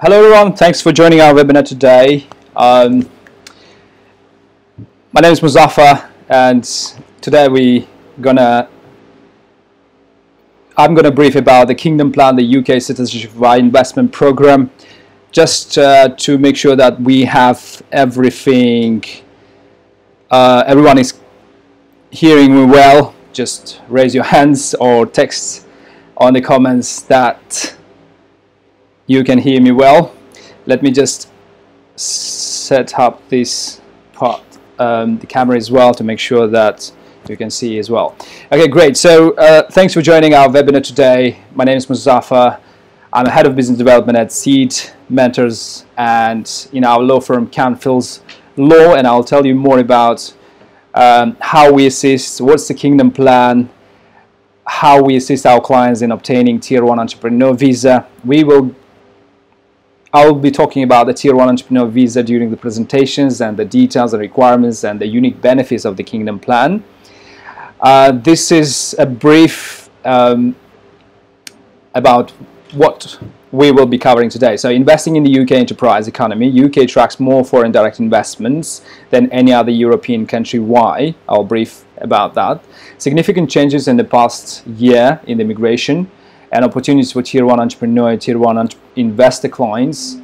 Hello everyone, thanks for joining our webinar today. My name is Muzaffar, and today I'm gonna brief about the Kingdom Plan, the UK Citizenship Investment Program, just to make sure that we have everything. Everyone is hearing me well. Just raise your hands or text on the comments that you can hear me well. Let me just set up this part, the camera as well, to make sure that you can see as well. Okay, great. So thanks for joining our webinar today. My name is Muzaffar. I'm a head of business development at Seed Mentors and in our law firm Canfield's Law, and I'll tell you more about how we assist, what's the Kingdom Plan, how we assist our clients in obtaining Tier 1 Entrepreneur Visa. I'll be talking about the Tier 1 Entrepreneur Visa during the presentations and the details and requirements and the unique benefits of the Kingdom Plan. This is a brief about what we will be covering today. So investing in the UK enterprise economy, UK attracts more foreign direct investments than any other European country. Why? I'll brief about that. Significant changes in the past year in the immigration and opportunities for Tier 1 entrepreneur, Tier 1 investor clients.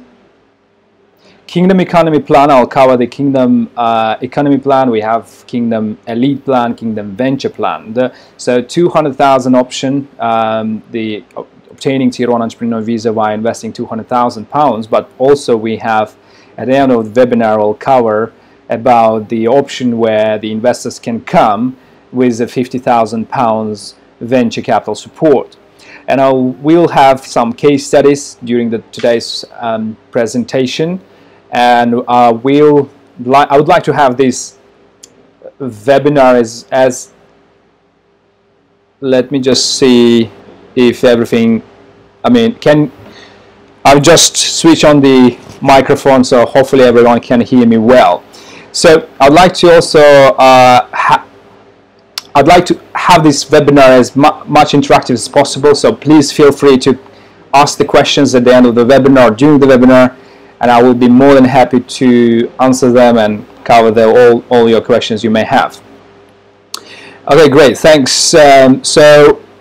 Kingdom Economy Plan, I'll cover the Kingdom Economy Plan. We have Kingdom Elite Plan, Kingdom Venture Plan. So 200,000 option, the obtaining Tier 1 Entrepreneur Visa by investing £200,000, but also we have, at the end of the webinar, I'll cover about the option where the investors can come with a £50,000 venture capital support. And we'll have some case studies during today's presentation, and I would like to have this webinar as let me just see if everything, I'll just switch on the microphone so hopefully everyone can hear me well. So I'd like to also I'd like to have this webinar as much interactive as possible, so please feel free to ask the questions at the end of the webinar or during the webinar, and I will be more than happy to answer them and cover all your questions you may have. Okay, great, thanks. So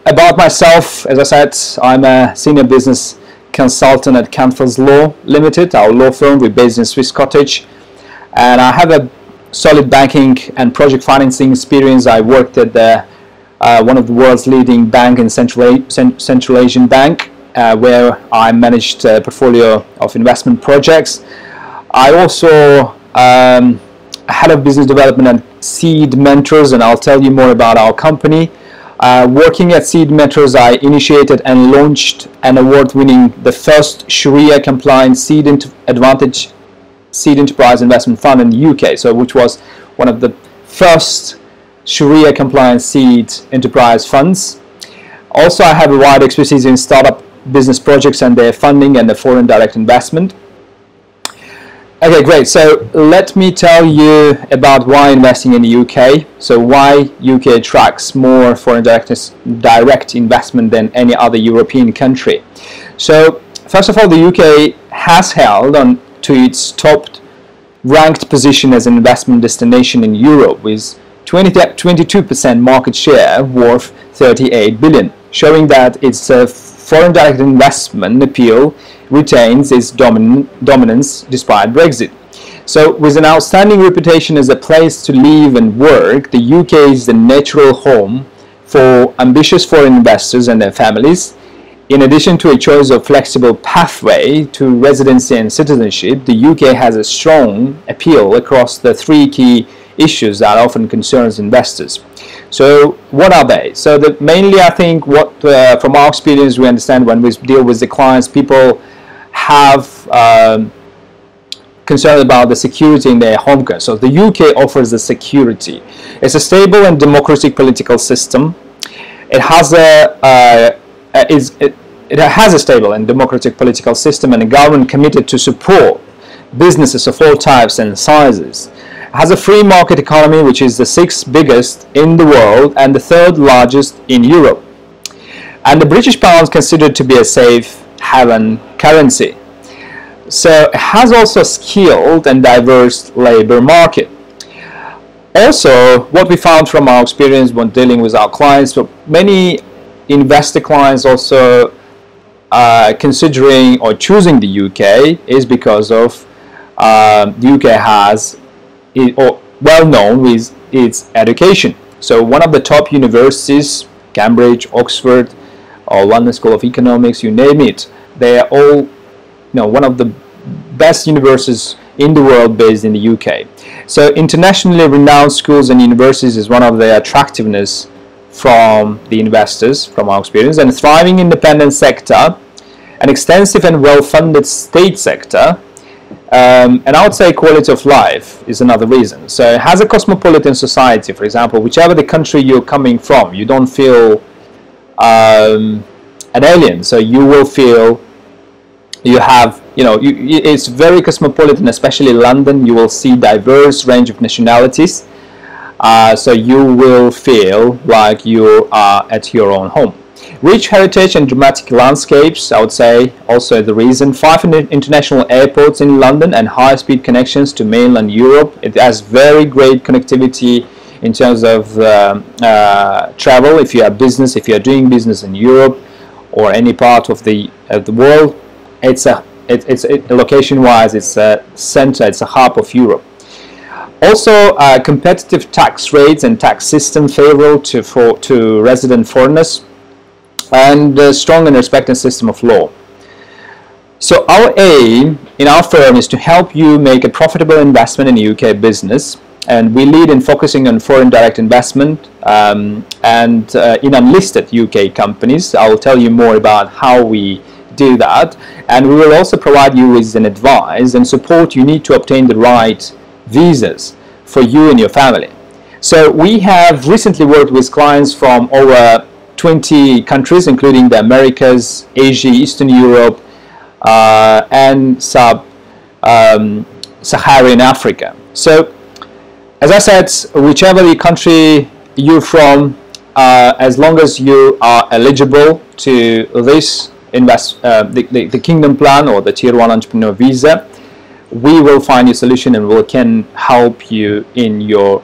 about myself, as I said, I'm a senior business consultant at Canfield's Law Limited, our law firm. We're based in Swiss Cottage, and I have a solid banking and project financing experience. I worked at one of the world's leading bank in Central Asian Bank, where I managed a portfolio of investment projects. I also head of business development at Seed Mentors, and I'll tell you more about our company. Working at Seed Mentors, I initiated and launched an award-winning, the first Sharia-compliant Seed Enterprise Investment Fund in the UK, so which was one of the first Sharia compliant seed enterprise funds. Also, I have a wide expertise in startup business projects and their funding and the foreign direct investment. Okay, great. So let me tell you about why investing in the UK. So why UK attracts more foreign direct investment than any other European country. So first of all, the UK has held on to its top ranked position as an investment destination in Europe with 22% market share worth 38 billion, showing that its foreign direct investment appeal retains its dominance despite Brexit. So with an outstanding reputation as a place to live and work, the UK is the natural home for ambitious foreign investors and their families. In addition to a choice of flexible pathway to residency and citizenship, the UK has a strong appeal across the three key issues that often concerns investors. So what are they? So mainly I think what from our experience we understand when we deal with the clients, people have concern about the security in their home country. So the UK offers the security. It's a stable and democratic political system. It has a stable and democratic political system and a government committed to support businesses of all types and sizes. It has a free market economy, which is the 6th biggest in the world and the 3rd largest in Europe. And the British pound is considered to be a safe haven currency. So it has also a skilled and diverse labor market. Also, what we found from our experience when dealing with our clients, so many investor clients also considering or choosing the UK is because of the UK has or well known with its education. So one of the top universities, Cambridge, Oxford, or London School of Economics, you name it, they are all one of the best universities in the world based in the UK. So internationally renowned schools and universities is one of the attractiveness from the investors, from our experience, and a thriving independent sector, an extensive and well-funded state sector, and I would say quality of life is another reason. So it has a cosmopolitan society, for example, whichever the country you're coming from, you don't feel an alien, so you will feel you have, it's very cosmopolitan, especially London. You will see diverse range of nationalities, so you will feel like you are at your own home. Rich heritage and dramatic landscapes, I would say, also the reason. 5 international airports in London and high-speed connections to mainland Europe. It has very great connectivity in terms of travel. If you have business, if you are doing business in Europe or any part of the world, it's location-wise, it's a center, it's a hub of Europe. Also, competitive tax rates and tax system favorable to resident foreigners, and a strong and respected system of law. So our aim in our firm is to help you make a profitable investment in UK business, and we lead in focusing on foreign direct investment and in unlisted UK companies. I will tell you more about how we do that, and we will also provide you with an advice and support you need to obtain the right visas for you and your family. So we have recently worked with clients from over 20 countries, including the Americas, Asia, Eastern Europe, and Sub-Saharan Africa. So, as I said, whichever the country you're from, as long as you are eligible to this the Kingdom Plan or the Tier 1 Entrepreneur Visa, we will find you a solution and we can help you in your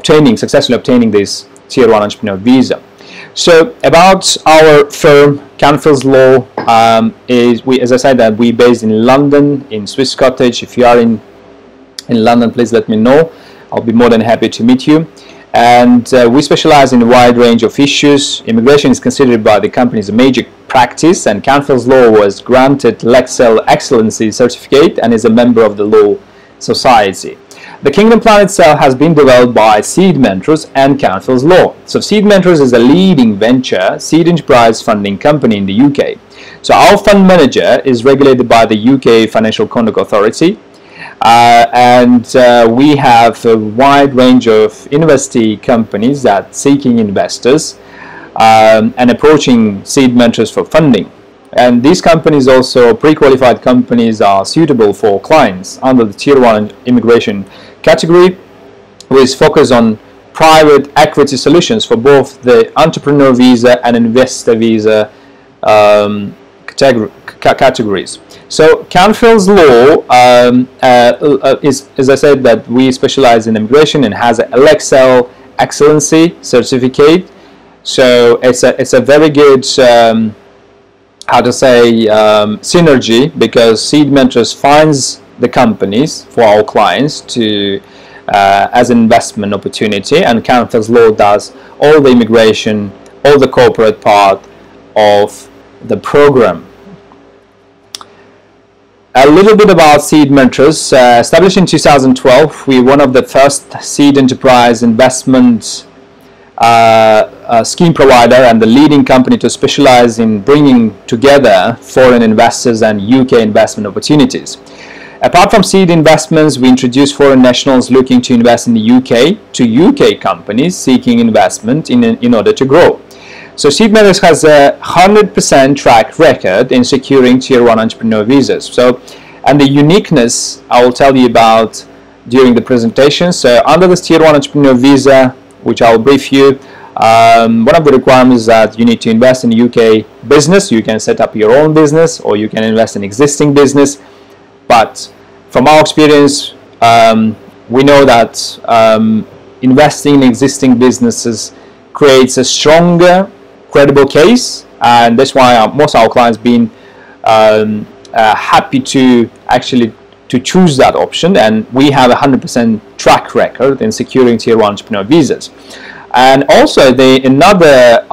successfully obtaining this Tier 1 Entrepreneur Visa. So about our firm, Canfield's Law, as I said, that we're based in London, in Swiss Cottage. If you are in London, please let me know. I'll be more than happy to meet you. And we specialize in a wide range of issues. Immigration is considered by the company as a major practice, and Canfield's Law was granted Lexcel Excellency Certificate and is a member of the Law Society. The Kingdom Plan itself has been developed by Seed Mentors and Canfield's Law. So Seed Mentors is a leading venture seed enterprise funding company in the UK. So our fund manager is regulated by the UK Financial Conduct Authority, and we have a wide range of investee companies that seeking investors and approaching Seed Mentors for funding. And these companies, also pre-qualified companies, are suitable for clients under the Tier 1 immigration category, with focus on private equity solutions for both the entrepreneur visa and investor visa categories. So Canfield's Law is, as I said, that we specialize in immigration and has a Lexcel Excellency Certificate. So it's a very good synergy, because Seed Mentors finds the companies for our clients to as an investment opportunity, and Canfield's Law does all the immigration, all the corporate part of the program. A little bit about Seed Mentors. Established in 2012, we're one of the first seed enterprise investment scheme provider and the leading company to specialize in bringing together foreign investors and UK investment opportunities. Apart from seed investments, we introduce foreign nationals looking to invest in the UK to UK companies seeking investment in order to grow. So Seed Mentors has a 100% track record in securing Tier 1 entrepreneur visas. So, and the uniqueness I will tell you about during the presentation. So under this Tier 1 entrepreneur visa, which I will brief you, one of the requirements is that you need to invest in UK business. You can set up your own business, or you can invest in existing business. But from our experience, we know that investing in existing businesses creates a stronger, credible case, and that's why most of our clients been happy to actually to choose that option, and we have a 100% track record in securing Tier 1 entrepreneur visas. And also another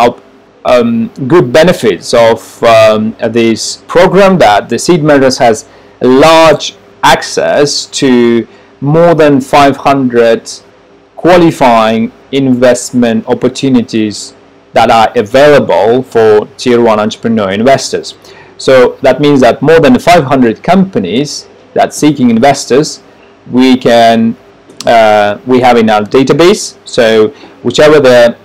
good benefits of this program, that the seed mentors has large access to more than 500 qualifying investment opportunities that are available for Tier 1 entrepreneur investors. So that means that more than 500 companies that seeking investors we have in our database. So whichever the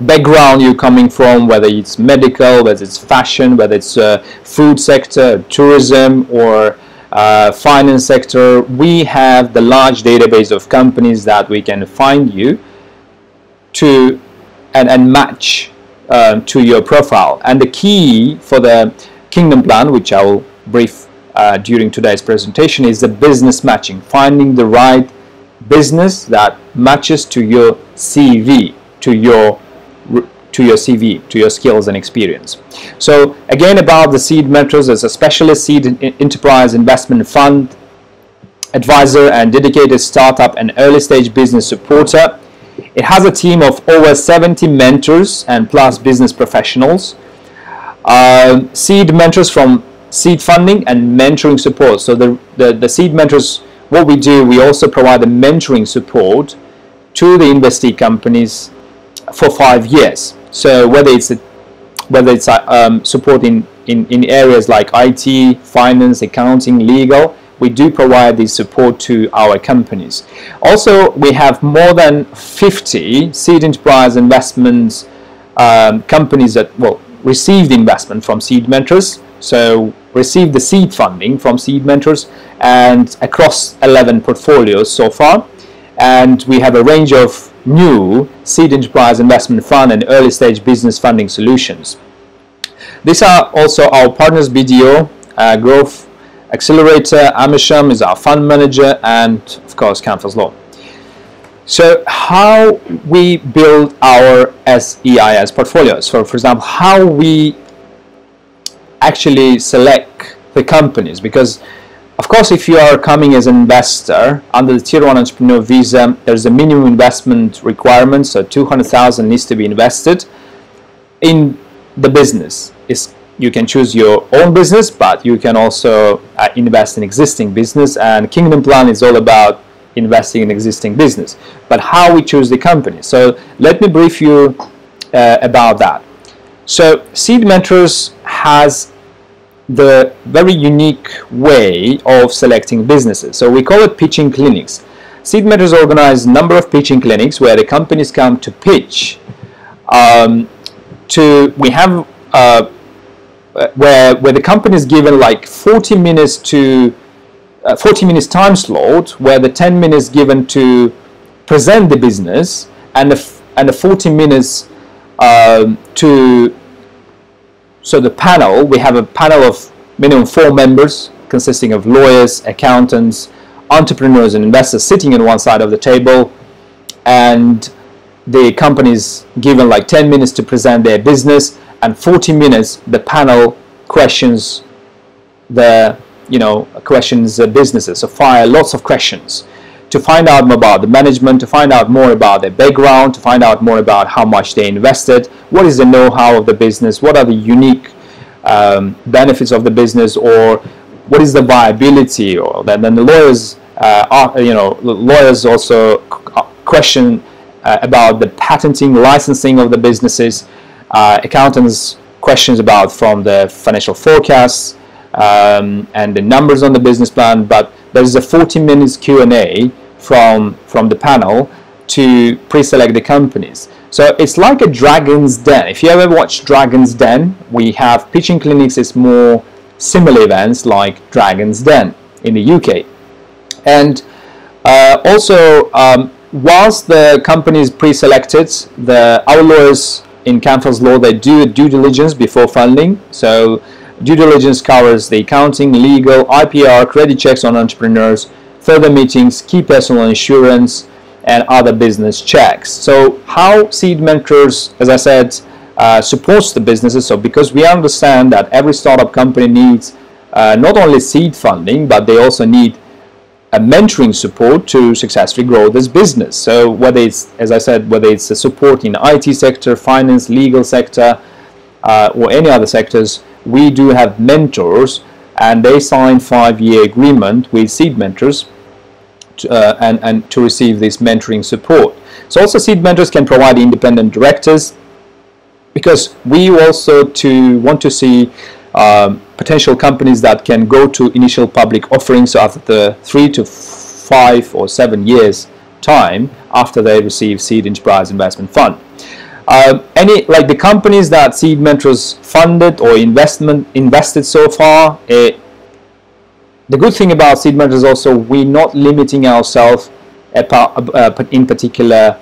background you're coming from, whether it's medical, whether it's fashion, whether it's food sector, tourism, or finance sector, we have the large database of companies that we can find you to and match to your profile. And the key for the Kingdom Plan, which I will brief during today's presentation, is the business matching, finding the right business that matches to your CV, to your CV, to your skills and experience. So again, about the seed mentors, as a specialist seed enterprise investment fund advisor and dedicated startup and early stage business supporter. It has a team of over 70 mentors and plus business professionals. Seed mentors from seed funding and mentoring support. So the seed mentors, what we do, we also provide the mentoring support to the investee companies for 5 years. So whether it's support in areas like IT, finance, accounting, legal, we do provide this support to our companies. Also, we have more than 50 seed enterprise investments companies that received investment from seed mentors. So received the seed funding from seed mentors, and across 11 portfolios so far. And we have a range of new seed enterprise investment fund and early stage business funding solutions. These are also our partners: BDO, Growth Accelerator, Amersham is our fund manager, and of course Canfas Law. So how we build our SEIS portfolios. So for example, how we actually select the companies, because of course if you are coming as an investor under the Tier 1 entrepreneur visa, there's a minimum investment requirement, so 200,000 needs to be invested in the business. You can choose your own business, but you can also invest in existing business, and Kingdom Plan is all about investing in existing business. But how we choose the company, so let me brief you about that. So Seed Mentors has the very unique way of selecting businesses. So we call it pitching clinics. Seed Mentors organize a number of pitching clinics where the companies come to pitch. We have where the company is given like 40 minutes time slot, where the 10 minutes given to present the business, and the 40 minutes so the panel, we have a panel of minimum 4 members consisting of lawyers, accountants, entrepreneurs and investors sitting on one side of the table, and the company is given like 10 minutes to present their business, and 40 minutes the panel questions businesses. So fire lots of questions to find out more about the management, to find out more about their background, to find out more about how much they invested, what is the know-how of the business, what are the unique benefits of the business, or what is the viability. Or then the lawyers lawyers also question about the patenting, licensing of the businesses. Accountants questions about from the financial forecasts and the numbers on the business plan. But there's a 40 minutes Q&A from the panel to pre-select the companies. So it's like a Dragon's Den. If you ever watch Dragon's Den, we have pitching clinics. It's more similar events like Dragon's Den in the UK. And also, whilst the company is pre-selected, our lawyers in Canfas Law, they do a due diligence before funding. So Due diligence covers the accounting, legal, IPR, credit checks on entrepreneurs, further meetings, key personal insurance, and other business checks. So how Seed Mentors, as I said, supports the businesses. So because we understand that every startup company needs not only seed funding, but they also need a mentoring support to successfully grow this business. So whether it's, as I said, whether it's a support in the IT sector, finance, legal sector, or any other sectors, we do have mentors, and they sign 5-year agreement with Seed Mentors and to receive this mentoring support. So also Seed Mentors can provide independent directors, because we also want to see potential companies that can go to initial public offerings after the 3 to 5 or 7 years time after they receive Seed Enterprise Investment Fund. Like the companies that Seed Mentors funded or invested so far, the good thing about Seed Mentors also, we're not limiting ourselves in particular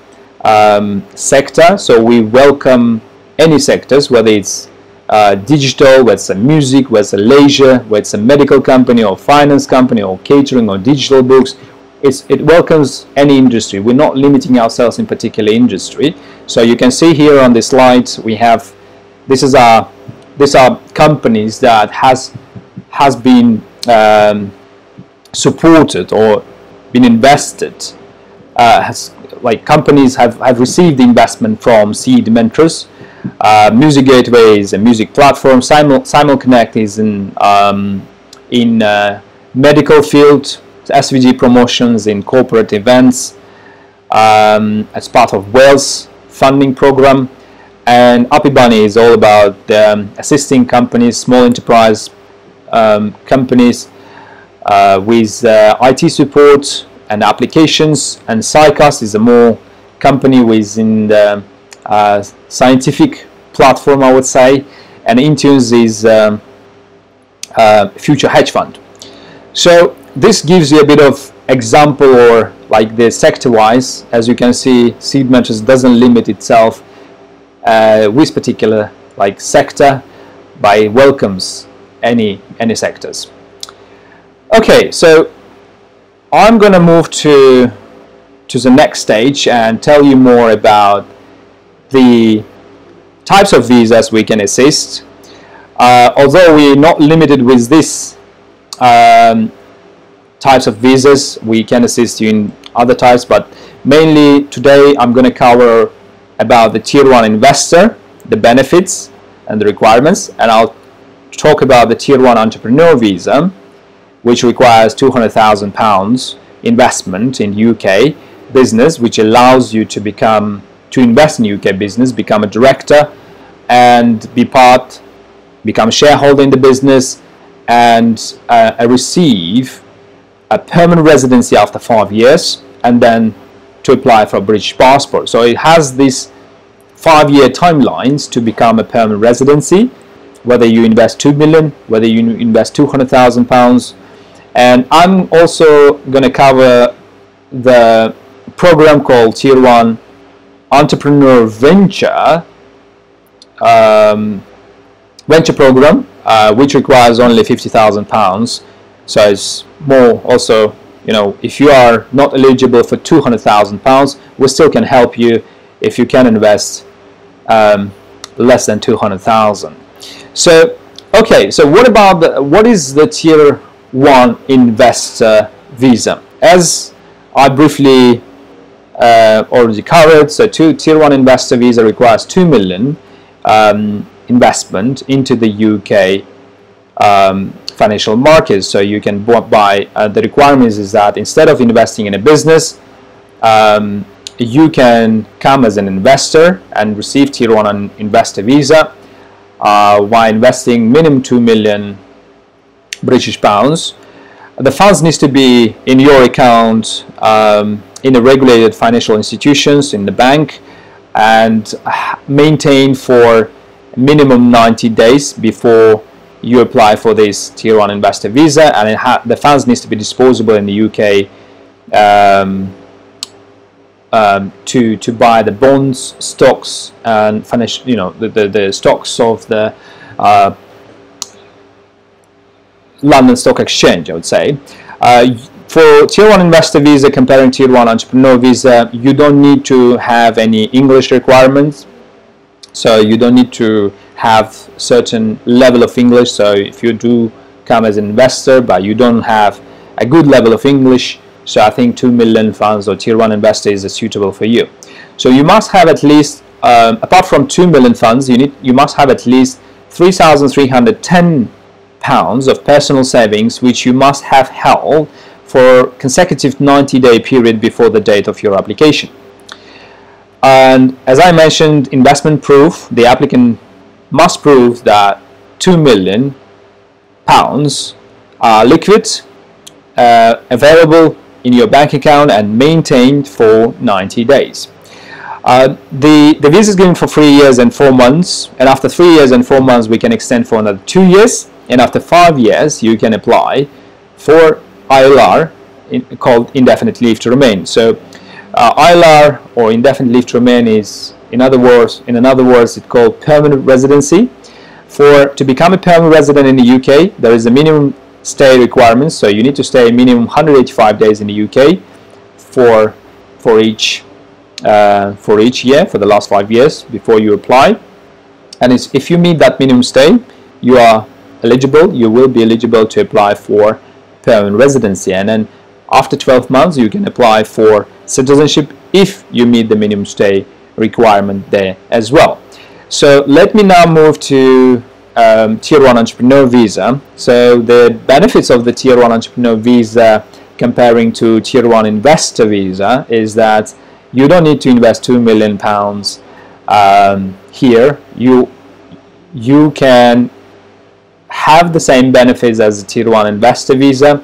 sector. So we welcome any sectors, whether it's digital, whether it's a music, whether it's a leisure, whether it's a medical company or finance company or catering or digital books. It welcomes any industry. We're not limiting ourselves in particular industry. So you can see here on the slides we have, these are companies that has been supported or been invested, like companies have received investment from Seed Mentors. Music Gateway is a music platform. SimulConnect is in medical field. SVG Promotions in corporate events as part of Wales funding program. And Happy Bunny is all about assisting companies, small enterprise companies with IT support and applications. And SciCast is a more company within the scientific platform, I would say. And Intunes is future hedge fund. So this gives you a bit of example, or like the sector wise. As you can see, Seed Mentors doesn't limit itself with particular like sector, but welcomes any sectors. Okay, so I'm going to move to the next stage and tell you more about the types of visas we can assist. Although we're not limited with this types of visas, we can assist you in other types, but mainly today I'm going to cover about the Tier 1 investor, the benefits and the requirements, and I'll talk about the Tier 1 entrepreneur visa, which requires £200,000 investment in UK business, which allows you to invest in UK business, become a director, and become a shareholder in the business, and receive a permanent residency after 5 years, and then to apply for a British passport. So it has these 5-year timelines to become a permanent residency, whether you invest 2 million, whether you invest £200,000. And I'm also going to cover the program called Tier 1 Entrepreneur Venture program, which requires only £50,000. So it's more also, you know, if you are not eligible for £200,000, we still can help you if you can invest less than 200,000. So, okay, so what is the Tier 1 investor visa? As I briefly already covered, so Tier 1 investor visa requires 2 million investment into the UK financial markets. So you can buy, the requirements is that instead of investing in a business, you can come as an investor and receive Tier 1 investor visa while investing minimum 2 million British pounds. The funds needs to be in your account in a regulated financial institutions, in the bank, and maintained for minimum 90 days before you apply for this Tier 1 investor visa, and the funds needs to be disposable in the UK to buy the bonds, stocks, and financial, you know, the stocks of the London Stock Exchange, I would say. For Tier 1 Investor Visa comparing Tier 1 Entrepreneur Visa, you don't need to have any English requirements. So you don't need to have certain level of English. So if you do come as an investor but you don't have a good level of English, so I think 2 million funds or Tier 1 investor is suitable for you. So you must have at least, apart from 2 million funds, you must have at least £3,310 of personal savings, which you must have held for consecutive 90-day period before the date of your application. And as I mentioned, investment proof, the applicant must prove that £2 million are liquid, available in your bank account and maintained for 90 days. The visa is given for 3 years and 4 months, and after 3 years and 4 months we can extend for another 2 years, and after 5 years you can apply for ILR, called indefinite leave to remain. So ILR, or indefinite leave to remain, is in other words it's called permanent residency. To become a permanent resident in the UK, there is a minimum stay requirement, so you need to stay minimum 185 days in the UK for each year for the last 5 years before you apply. And if you meet that minimum stay, you will be eligible to apply for permanent residency, and then after 12 months you can apply for citizenship if you meet the minimum stay requirement there as well. So let me now move to Tier 1 Entrepreneur Visa. So the benefits of the Tier 1 Entrepreneur Visa comparing to Tier 1 Investor Visa is that you don't need to invest £2 million here. You can have the same benefits as a Tier 1 Investor Visa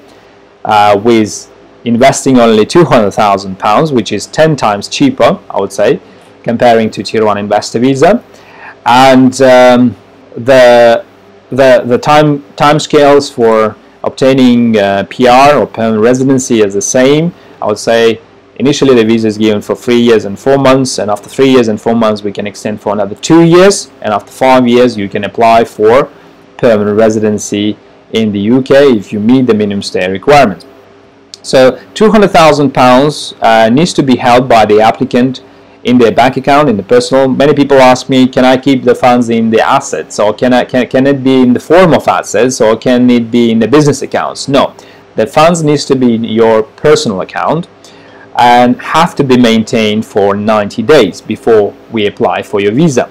with investing only £200,000, which is 10 times cheaper, I would say, comparing to Tier 1 Investor Visa. And the time scales for obtaining PR or permanent residency is the same. I would say initially the visa is given for 3 years and 4 months, and after 3 years and 4 months we can extend for another 2 years, and after 5 years you can apply for permanent residency in the UK if you meet the minimum stay requirements. So £200,000 needs to be held by the applicant in their bank account, in the personal. Many people ask me, can I keep the funds in the assets, or can it be in the form of assets, or can it be in the business accounts? No, the funds needs to be in your personal account and have to be maintained for 90 days before we apply for your visa.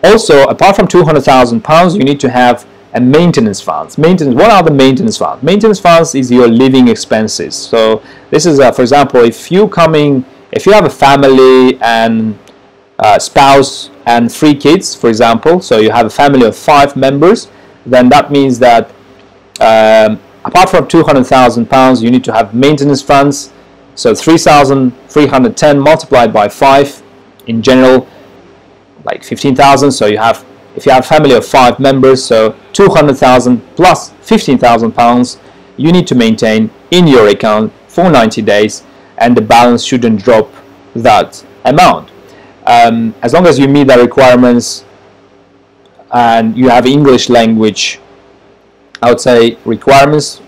Also, apart from £200,000, you need to have a maintenance funds. What are the maintenance funds? Maintenance funds is your living expenses. So this is, for example, if you have a family and spouse and 3 kids, for example, so you have a family of 5 members, then that means that apart from £200,000, you need to have maintenance funds. So 3,310 multiplied by 5, in general, like 15,000. So if you have a family of 5 members, so 200,000 plus £15,000 you need to maintain in your account for 90 days, and the balance shouldn't drop that amount. As long as you meet the requirements and you have English language, I would say, requirements,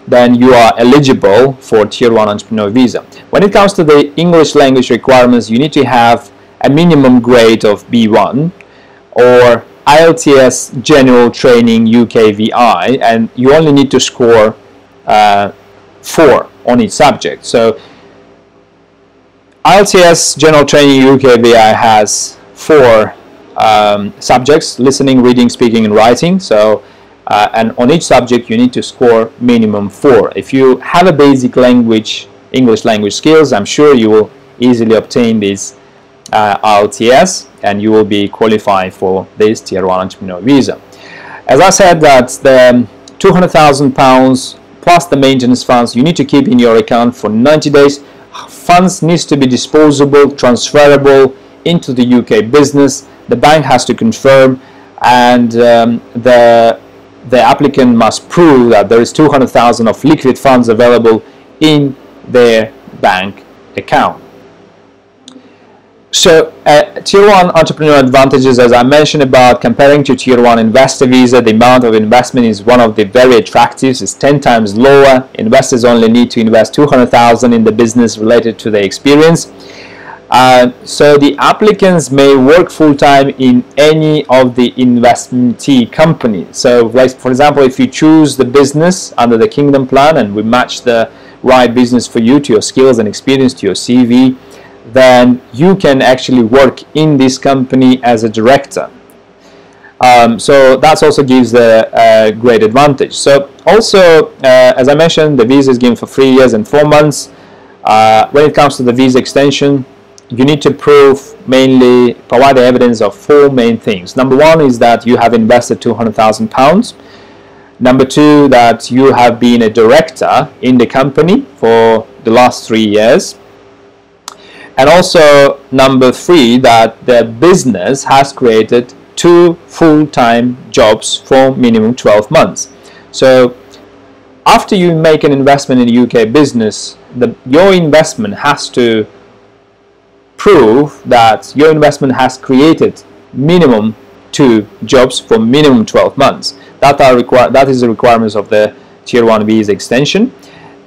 then you are eligible for Tier 1 Entrepreneur Visa. When it comes to the English language requirements, you need to have a minimum grade of B1 or IELTS General Training UKVI, and you only need to score 4 on each subject. So IELTS General Training UKVI has 4 subjects: listening, reading, speaking and writing. So and on each subject you need to score minimum 4. If you have a basic English language skills, I'm sure you will easily obtain these IELTS and you will be qualified for this Tier 1 Entrepreneur Visa. As I said, that the £200,000 plus the maintenance funds you need to keep in your account for 90 days. Funds needs to be disposable, transferable into the UK business. The bank has to confirm, and the applicant must prove that there is 200,000 of liquid funds available in their bank account. So Tier 1 entrepreneur advantages, as I mentioned about comparing to Tier 1 investor visa, the amount of investment is one of the very attractive. It's 10 times lower. Investors only need to invest $200,000 in the business related to their experience. So the applicants may work full-time in any of the investmentee companies. So like, for example, if you choose the business under the Kingdom Plan and we match the right business for you to your skills and experience, to your CV, then you can actually work in this company as a director. So that also gives a great advantage. So also, as I mentioned, the visa is given for 3 years and 4 months. When it comes to the visa extension, you need to provide the evidence of 4 main things. Number 1 is that you have invested £200,000. Number 2, that you have been a director in the company for the last 3 years. And also number 3, that the business has created 2 full-time jobs for minimum 12 months. So after you make an investment in a UK business, your investment has to prove that your investment has created minimum 2 jobs for minimum 12 months. That is the requirements of the Tier 1 visa extension.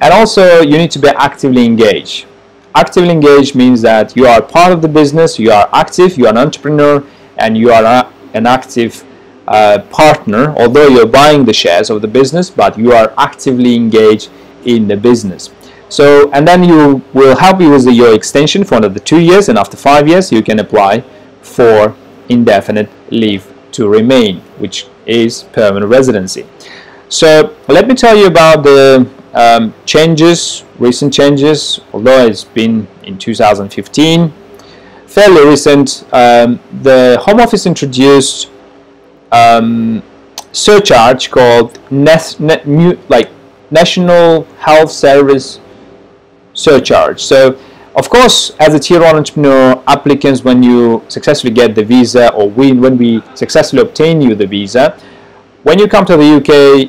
And also you need to be actively engaged. Actively engaged means that you are part of the business, you are active, you are an entrepreneur, and you are an active partner, although you're buying the shares of the business, but you are actively engaged in the business. So, and then you will help you with your extension for another 2 years, and after 5 years you can apply for indefinite leave to remain, which is permanent residency. So let me tell you about the recent changes, although it's been in 2015, fairly recent. The Home Office introduced surcharge called National Health Service surcharge. So of course, as a Tier 1 entrepreneur, applicants, when you successfully get the visa, or when we successfully obtain you the visa, when you come to the UK,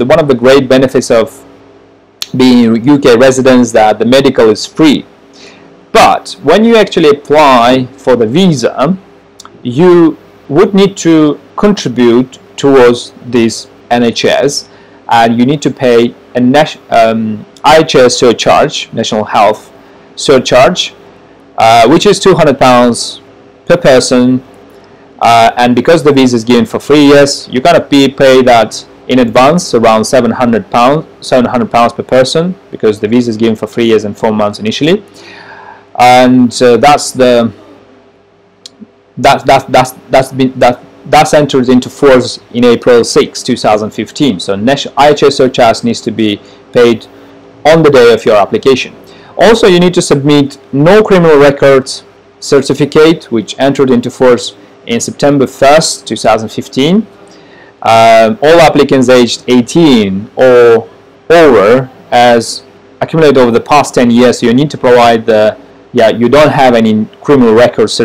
one of the great benefits of being UK residents, that the medical is free. But when you actually apply for the visa, you would need to contribute towards this NHS, and you need to pay a IHS surcharge, National Health surcharge, which is £200 per person. And because the visa is given for 3 years, you're going to pay that in advance, around £700 per person, because the visa is given for 3 years and 4 months initially. And that's entered into force in April 6, 2015. So IHS surcharge needs to be paid on the day of your application. Also, you need to submit no criminal records certificate, which entered into force in September 1st, 2015. All applicants aged 18 or over as accumulated over the past 10 years, so you need to provide you don't have any criminal records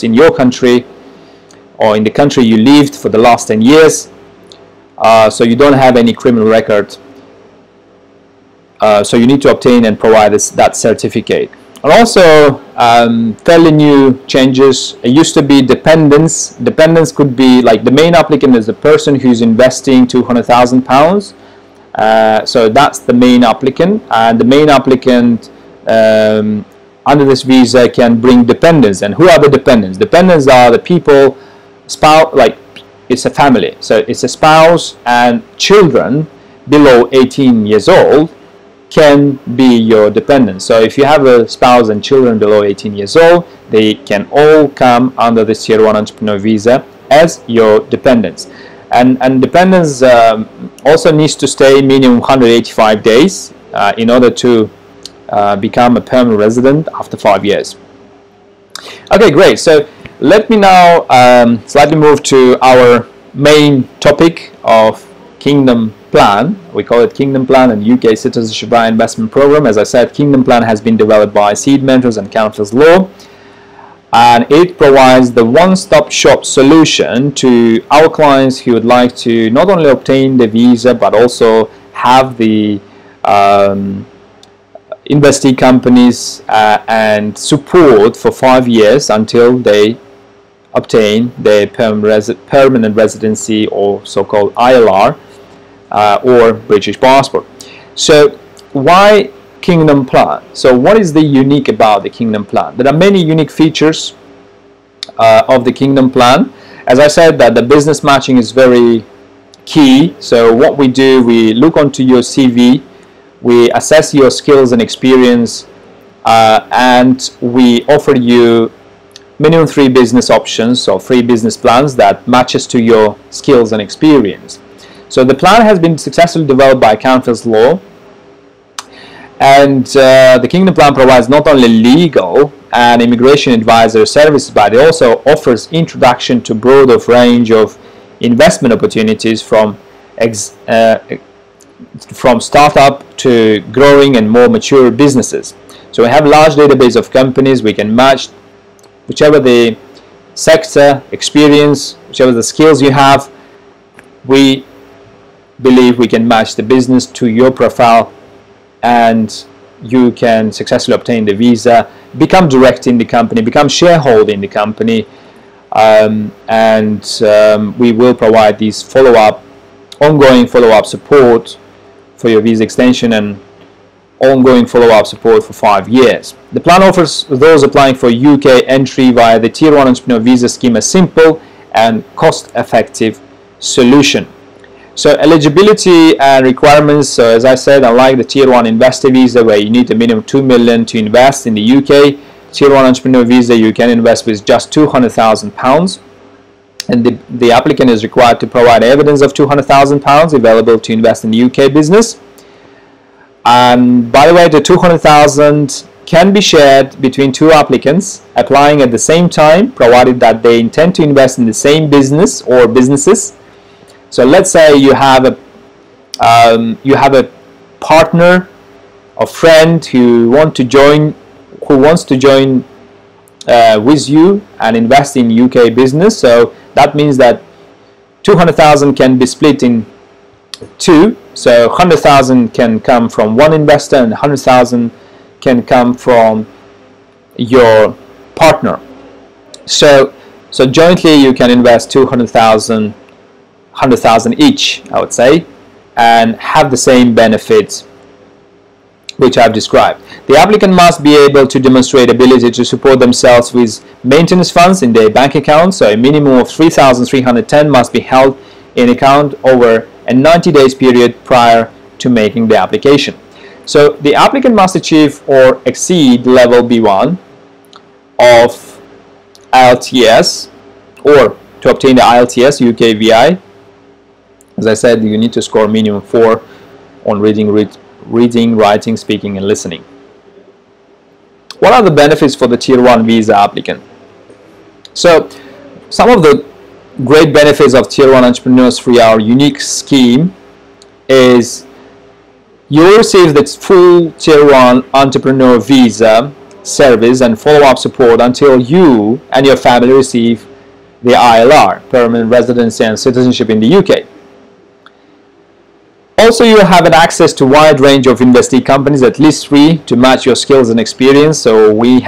in your country or in the country you lived for the last 10 years. So you don't have any criminal record. So you need to obtain and provide that certificate. And also, fairly new changes. It used to be dependents. Dependents could be like the main applicant is the person who's investing £200,000. So that's the main applicant, and the main applicant under this visa can bring dependents. And who are the dependents? Dependents are the people, spouse, like it's a family. So it's a spouse and children below 18 years old can be your dependents. So if you have a spouse and children below 18 years old, they can all come under this Tier 1 entrepreneur visa as your dependents. And dependents also needs to stay minimum 185 days in order to become a permanent resident after 5 years. Okay, great. So let me now slightly move to our main topic of Kingdom Plan. We call it Kingdom Plan and UK Citizenship Investment Program. As I said, Kingdom Plan has been developed by Seed Mentors and Counsellors Law, and it provides the one-stop shop solution to our clients who would like to not only obtain the visa but also have the investee companies and support for 5 years until they obtain their permanent residency, or so-called ILR, or British passport. So why Kingdom Plan? So what is the unique about the Kingdom Plan? There are many unique features of the Kingdom Plan. As I said, that the business matching is very key. So what we do, we look onto your CV, we assess your skills and experience, and we offer you minimum 3 business options or 3 business plans that matches to your skills and experience. So the plan has been successfully developed by Council's Law, and the Kingdom Plan provides not only legal and immigration advisor services, but it also offers introduction to broader range of investment opportunities from startup to growing and more mature businesses. So we have a large database of companies. We can match whichever the sector, experience, whichever the skills you have. We believe we can match the business to your profile, and you can successfully obtain the visa, become direct in the company, become shareholder in the company, and we will provide these ongoing follow-up support for your visa extension and ongoing follow-up support for 5 years. The plan offers those applying for UK entry via the Tier 1 Entrepreneur Visa Scheme a simple and cost-effective solution. So eligibility and requirements, so as I said, unlike the Tier 1 Investor Visa where you need a minimum 2 million to invest in the UK, Tier 1 Entrepreneur Visa you can invest with just £200,000, and the applicant is required to provide evidence of £200,000 available to invest in the UK business. And by the way, the 200,000 can be shared between 2 applicants applying at the same time, provided that they intend to invest in the same business or businesses. So let's say you have a partner, a friend who wants to join with you and invest in UK business. So that means that 200,000 can be split in 2. So 100,000 can come from one investor and 100,000 can come from your partner. So jointly you can invest 200,000, 100,000 each, I would say, and have the same benefits which I've described. The applicant must be able to demonstrate ability to support themselves with maintenance funds in their bank account. So a minimum of 3,310 must be held in account over a 90 days period prior to making the application. So the applicant must achieve or exceed level B1 of IELTS, or to obtain the IELTS UK VI, as I said, you need to score minimum 4 on reading, writing, speaking and listening. What are the benefits for the Tier 1 visa applicant? So some of the great benefits of Tier 1 Entrepreneurs through our unique scheme is you will receive the full Tier 1 Entrepreneur Visa service and follow-up support until you and your family receive the ILR, permanent residency and citizenship in the UK. Also, you have an access to a wide range of investee companies, at least 3, to match your skills and experience. So we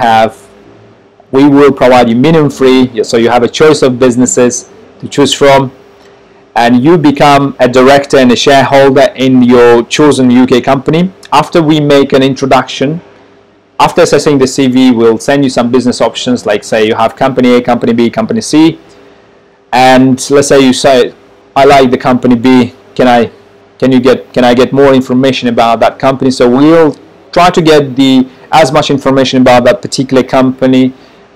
will provide you minimum 3, so you have a choice of businesses to choose from, and you become a director and a shareholder in your chosen UK company. After we make an introduction, after assessing the CV, we'll send you some business options, like say you have company A, company B, company C, and let's say you say, I like the company B, can I get more information about that company? So we'll try to get as much information about that particular company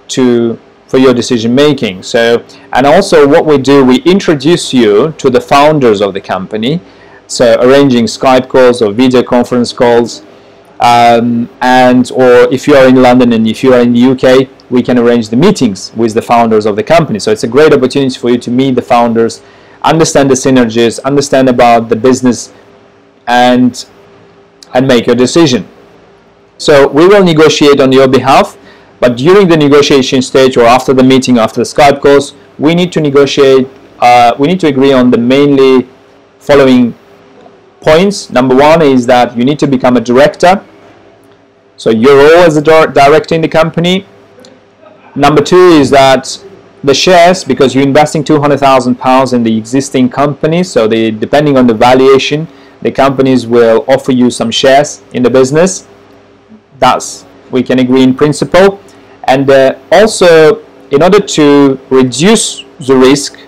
for your decision making. So, and also what we do, we introduce you to the founders of the company, so arranging Skype calls or video conference calls, or if you are in London and if you are in the UK, we can arrange the meetings with the founders of the company. So it's a great opportunity for you to meet the founders, understand the synergies, understand about the business, and make your decision. So we will negotiate on your behalf, but during the negotiation stage or after the meeting, after the Skype calls, we need to negotiate, we need to agree on the mainly following points. Number 1 is that you need to become a director so your role as a director in the company. Number two is that the shares, because you're investing £200,000 in the existing company, so depending on the valuation, the companies will offer you some shares in the business. That's, we can agree in principle. And also, in order to reduce the risk,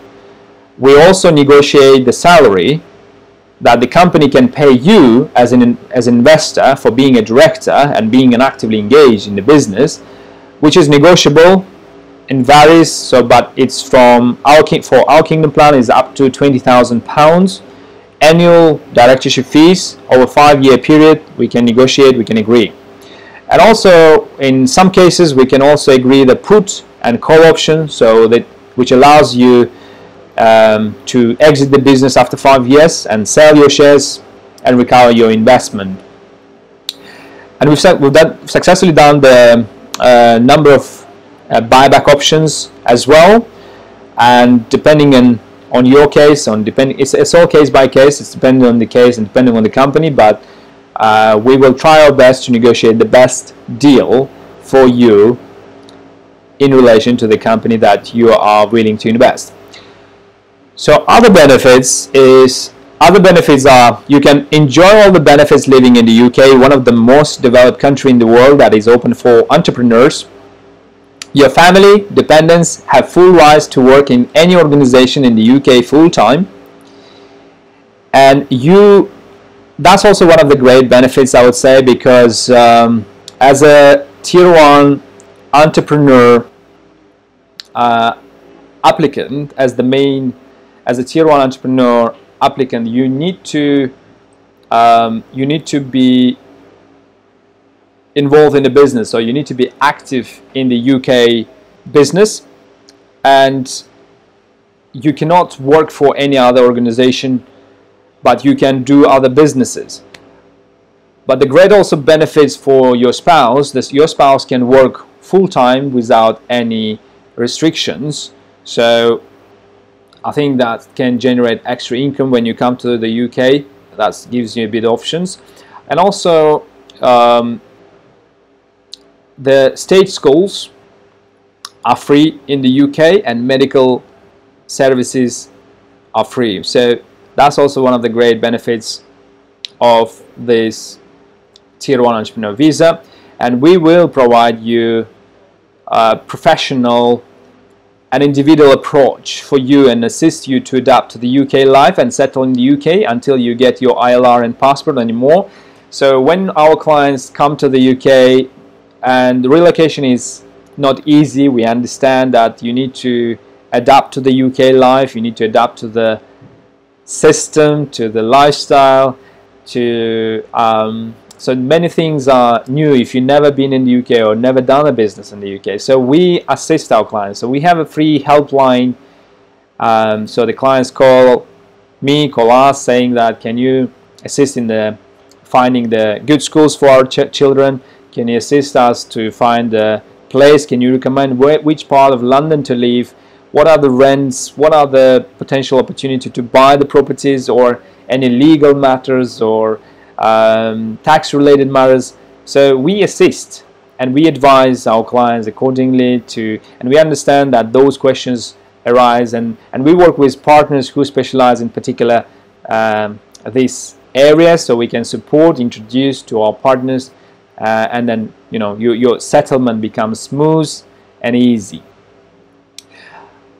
we also negotiate the salary that the company can pay you as an investor for being a director and being actively engaged in the business, which is negotiable and varies. So, but it's from for our Kingdom plan is up to £20,000 annual directorship fees over a 5-year period. We can negotiate, we can agree. And also in some cases we can also agree the put and call option, so that which allows you to exit the business after 5 years and sell your shares and recover your investment. And we've successfully done the number of buyback options as well, and depending on your case, it's all case by case, it's depending on the case and depending on the company, but we will try our best to negotiate the best deal for you in relation to the company that you are willing to invest. So other benefits are you can enjoy all the benefits living in the UK, one of the most developed countries in the world that is open for entrepreneurs. Your family, dependents have full rights to work in any organization in the UK full-time. And that's also one of the great benefits, I would say, because as a Tier 1 entrepreneur applicant, as a Tier 1 entrepreneur applicant, you need to be involved in the business, so you need to be active in the UK business, and you cannot work for any other organization, but you can do other businesses. But the great also benefits for your spouse, your spouse can work full-time without any restrictions. So I think that can generate extra income when you come to the UK. That gives you a bit of options. And also the state schools are free in the UK, and medical services are free. So that's also one of the great benefits of this Tier 1 entrepreneur visa. And we will provide you a professional and individual approach for you and assist you to adapt to the UK life and settle in the UK until you get your ILR and passport anymore. So when our clients come to the UK, and the relocation is not easy, we understand that you need to adapt to the UK life, you need to adapt to the system, to the lifestyle, to so many things are new if you've never been in the UK or never done a business in the UK. So we assist our clients. So we have a free helpline. So the clients call us saying that, can you assist in finding the good schools for our children? Can you assist us to find a place? Can you recommend which part of London to live? What are the rents? What are the potential opportunity to buy the properties, or any legal matters or tax related matters? So we assist and we advise our clients accordingly and we understand that those questions arise, and we work with partners who specialize in particular this area, so we can introduce to our partners, and then your settlement becomes smooth and easy.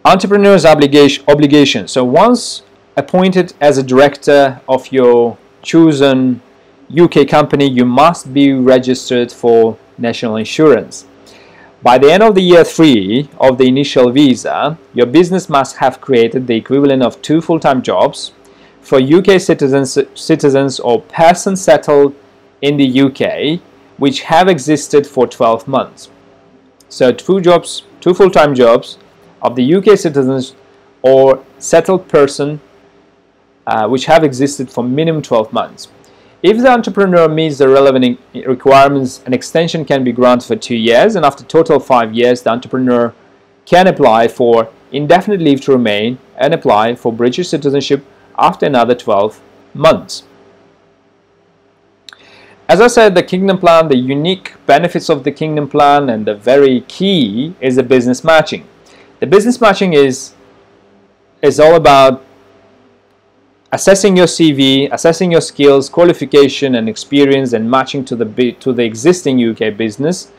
Entrepreneur's obligation. So once appointed as a director of your chosen UK company, you must be registered for national insurance. By the end of the year 3 of the initial visa, your business must have created the equivalent of 2 full-time jobs for UK citizens or persons settled in the UK which have existed for 12 months. So 2 full-time jobs of the UK citizens or settled person which have existed for minimum 12 months. If the entrepreneur meets the relevant requirements, an extension can be granted for 2 years, and after total 5 years, the entrepreneur can apply for indefinite leave to remain and apply for British citizenship after another 12 months. As I said, the Kingdom Plan, the unique benefits of the Kingdom Plan and the very key is the business matching. The business matching is all about assessing your CV, assessing your skills, qualification and experience, and matching to the existing UK business.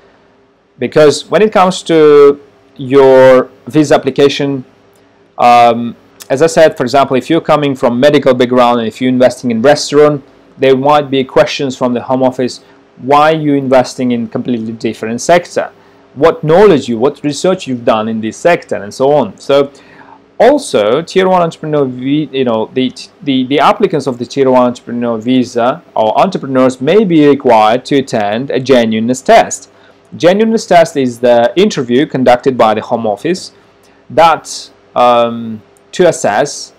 Because when it comes to your visa application, as I said, for example, if you're coming from medical background and if you're investing in restaurant, there might be questions from the Home Office. Why are you investing in completely different sector? What knowledge what research you've done in this sector, and so on. So also, Tier 1 entrepreneur, the applicants of the Tier 1 entrepreneur visa or entrepreneurs may be required to attend a genuineness test. Genuineness test is the interview conducted by the Home Office that to assess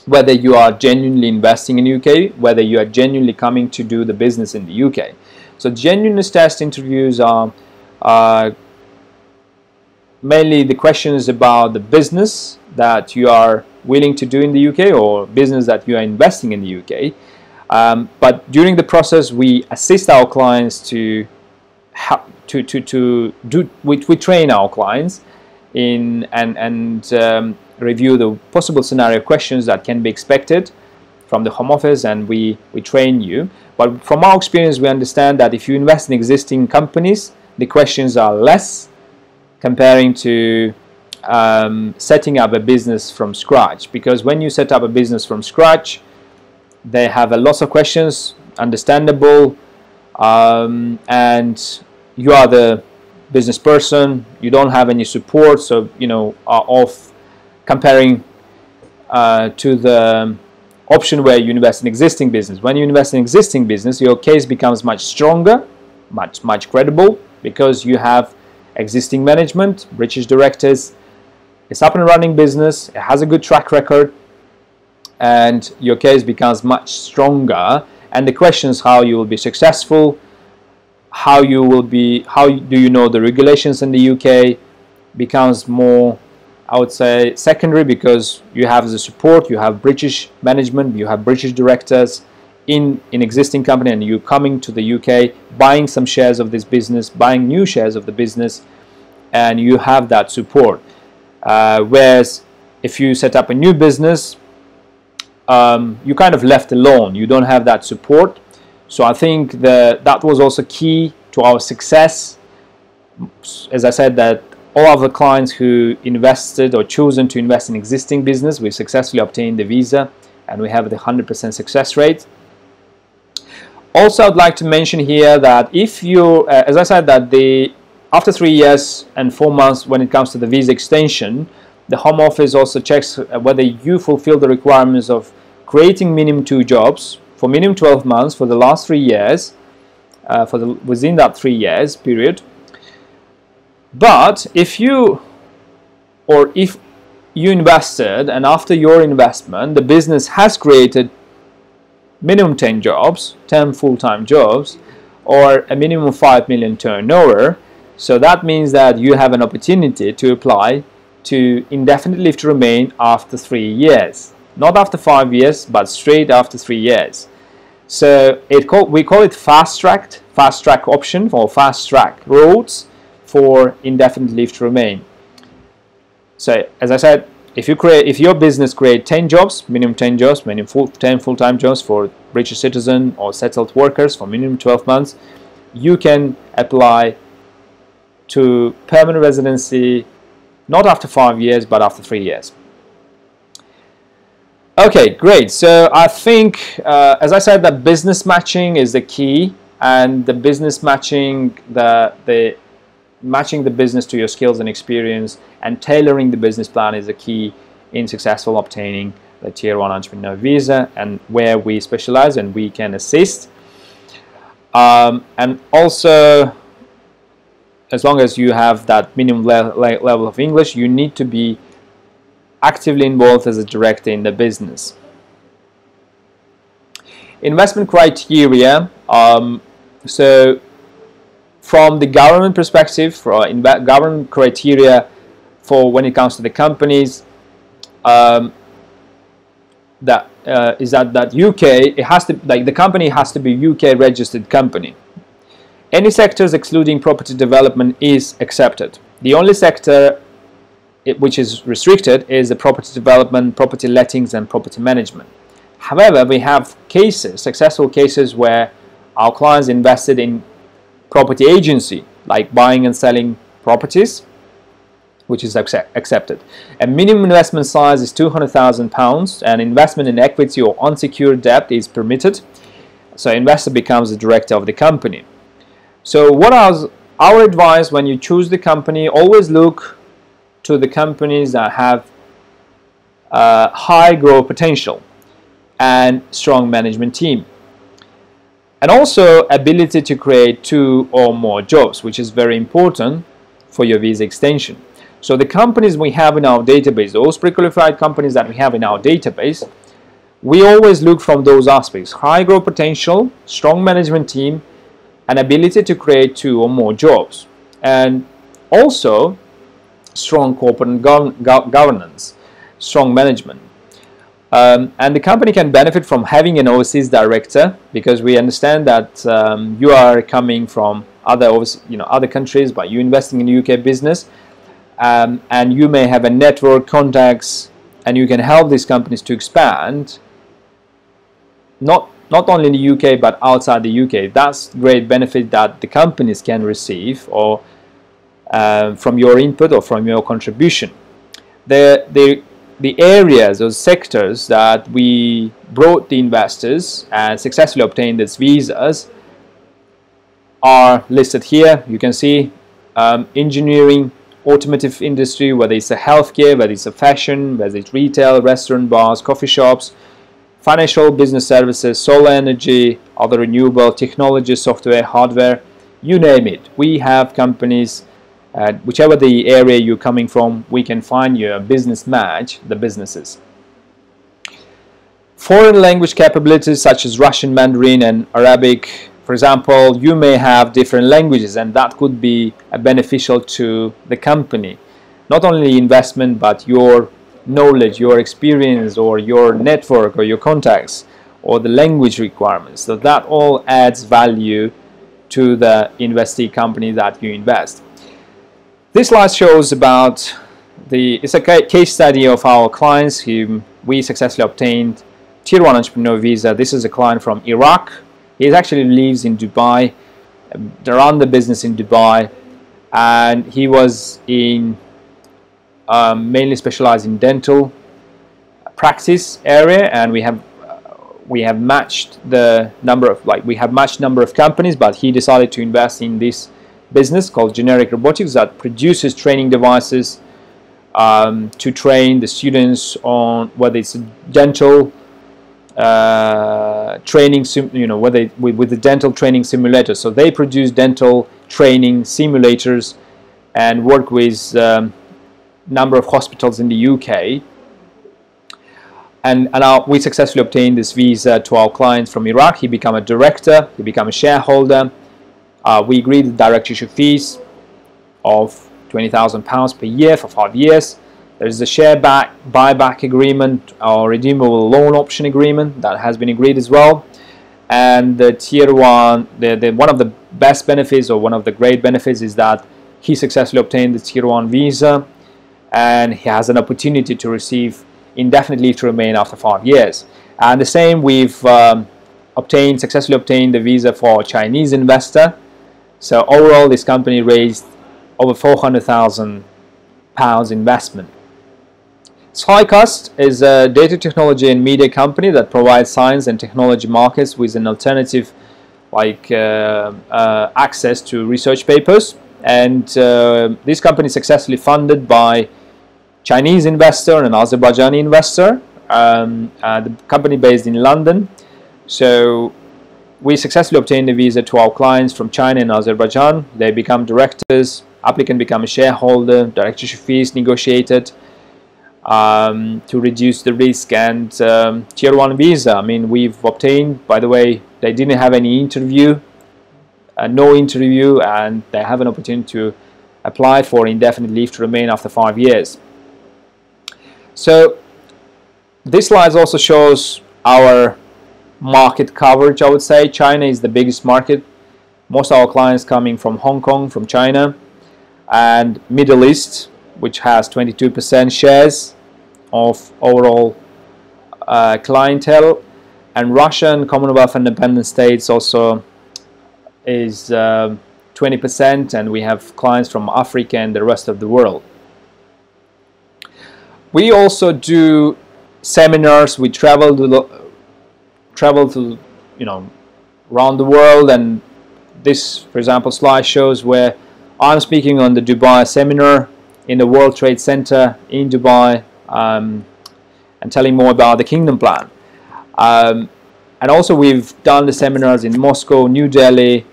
whether you are genuinely investing in UK, whether you are genuinely coming to do the business in the UK. So genuineness test interviews are mainly the questions about the business that you are willing to do in the UK or business that you are investing in the UK. But during the process, we assist our clients we train our clients in and review the possible scenario questions that can be expected from the Home Office, and we train you. But from our experience, we understand that if you invest in existing companies, the questions are less comparing to setting up a business from scratch. Because when you set up a business from scratch, they have a lot of questions, understandable, and you are the business person, you don't have any support, so you know of comparing to the option where you invest in existing business. When you invest in existing business, your case becomes much stronger, much credible, because you have existing management, British directors, it's up and running business, it has a good track record, and your case becomes much stronger. And the questions how you will be successful, how do you know the regulations in the UK, becomes more, I would say, secondary, because you have the support, you have British management, you have British directors in existing company, and you coming to the UK, buying some shares of this business, buying new shares of the business, and you have that support. Whereas if you set up a new business, you kind of left alone, you don't have that support. So I think that was also key to our success. As I said, that all of the clients who invested or chosen to invest in existing business, we successfully obtained the visa, and we have the 100% success rate. Also, I'd like to mention here that if you, as I said, that after 3 years and 4 months, when it comes to the visa extension, the Home Office also checks whether you fulfill the requirements of creating minimum 2 jobs for minimum 12 months for the last 3 years, within that 3 years period. But if you invested, and after your investment the business has created minimum 10 jobs, 10 full-time jobs, or a minimum 5 million turnover, so that means that you have an opportunity to apply to indefinite leave to remain after 3 years. Not after 5 years, but straight after 3 years. So we call it fast track option, or fast track routes for indefinite leave to remain. So as I said, if your business create 10 jobs, minimum 10 jobs, minimum 10 full-time jobs for British citizen or settled workers for minimum 12 months, you can apply to permanent residency not after 5 years, but after 3 years. Okay, great. So I think, as I said, that business matching is the key, and the business matching, matching the business to your skills and experience, and tailoring the business plan is the key in successful obtaining the Tier 1 entrepreneur visa, and where we specialize and we can assist. And also, as long as you have that minimum level of English, you need to be actively involved as a director in the business. Investment criteria. So from the government perspective, for government criteria for when it comes to the companies, that is that UK, it has to, like, the company has to be UK registered company. Any sectors excluding property development is accepted. The only sector which is restricted is the property development, property lettings and property management. However, we have cases, successful cases, where our clients invested in property agency, like buying and selling properties, which is accepted. A minimum investment size is £200,000 and investment in equity or unsecured debt is permitted. So investor becomes the director of the company. So what is our advice when you choose the company? Always look to the companies that have high growth potential and strong management team. And also ability to create 2 or more jobs, which is very important for your visa extension. So the companies we have in our database, those pre-qualified companies that we have in our database, we always look from those aspects: high growth potential, strong management team, and ability to create 2 or more jobs, and also strong corporate governance, strong management. And the company can benefit from having an overseas director, because we understand that you are coming from other countries, but you're investing in UK business, and you may have a network, contacts, and you can help these companies to expand, not only in the UK but outside the UK. That's great benefit that the companies can receive, or from your input or from your contribution. The areas or sectors that we brought the investors and successfully obtained these visas are listed here. You can see engineering, automotive industry, whether it's a healthcare, whether it's a fashion, whether it's retail, restaurant, bars, coffee shops, financial, business services, solar energy, other renewable technology, software, hardware, you name it. We have companies. Whichever the area you're coming from, we can find you a business match, the businesses. Foreign language capabilities such as Russian, Mandarin and Arabic. For example, you may have different languages, and that could be beneficial to the company. Not only investment, but your knowledge, your experience, or your network, or your contacts, or the language requirements. So that all adds value to the investee company that you invest. This slide shows about it's a case study of our clients whom we successfully obtained Tier 1 entrepreneur visa. This is a client from Iraq. He actually lives in Dubai. They run the business in Dubai, and he was in mainly specialized in dental practice area, and we have matched the number of companies, but he decided to invest in this business called Generic Robotics that produces training devices to train the students on whether it's a dental training, whether with the dental training simulator. So they produce dental training simulators and work with number of hospitals in the UK. And we successfully obtained this visa to our clients from Iraq. He became a director, he became a shareholder. We agreed the directorship fees of £20,000 per year for 5 years. There is a share buyback agreement or redeemable loan option agreement that has been agreed as well. And the Tier 1, one of the best benefits, or one of the great benefits, is that he successfully obtained the Tier 1 visa, and he has an opportunity to receive indefinite leave to remain after 5 years. And the same, we've successfully obtained the visa for a Chinese investor. So overall, this company raised over £400,000 investment. SkyCast is a data technology and media company that provides science and technology markets with an alternative access to research papers. And this company is successfully funded by Chinese investor and Azerbaijani investor. The company based in London. So we successfully obtained a visa to our clients from China and Azerbaijan. They become directors, applicant become a shareholder, directorship fees negotiated to reduce the risk, and Tier 1 visa. I mean, we've obtained, by the way, they didn't have any interview, no interview, and they have an opportunity to apply for indefinite leave to remain after 5 years. So this slide also shows our market coverage, I would say. China is the biggest market. Most of our clients coming from Hong Kong, from China, and Middle East, which has 22% shares of overall clientele, and Russia and Commonwealth independent states also is 20%, and we have clients from Africa and the rest of the world. We also do seminars. We travel to around the world, and this, for example, slide shows where I'm speaking on the Dubai seminar in the World Trade Center in Dubai, and telling more about the Kingdom Plan. And also we've done the seminars in Moscow, New Delhi,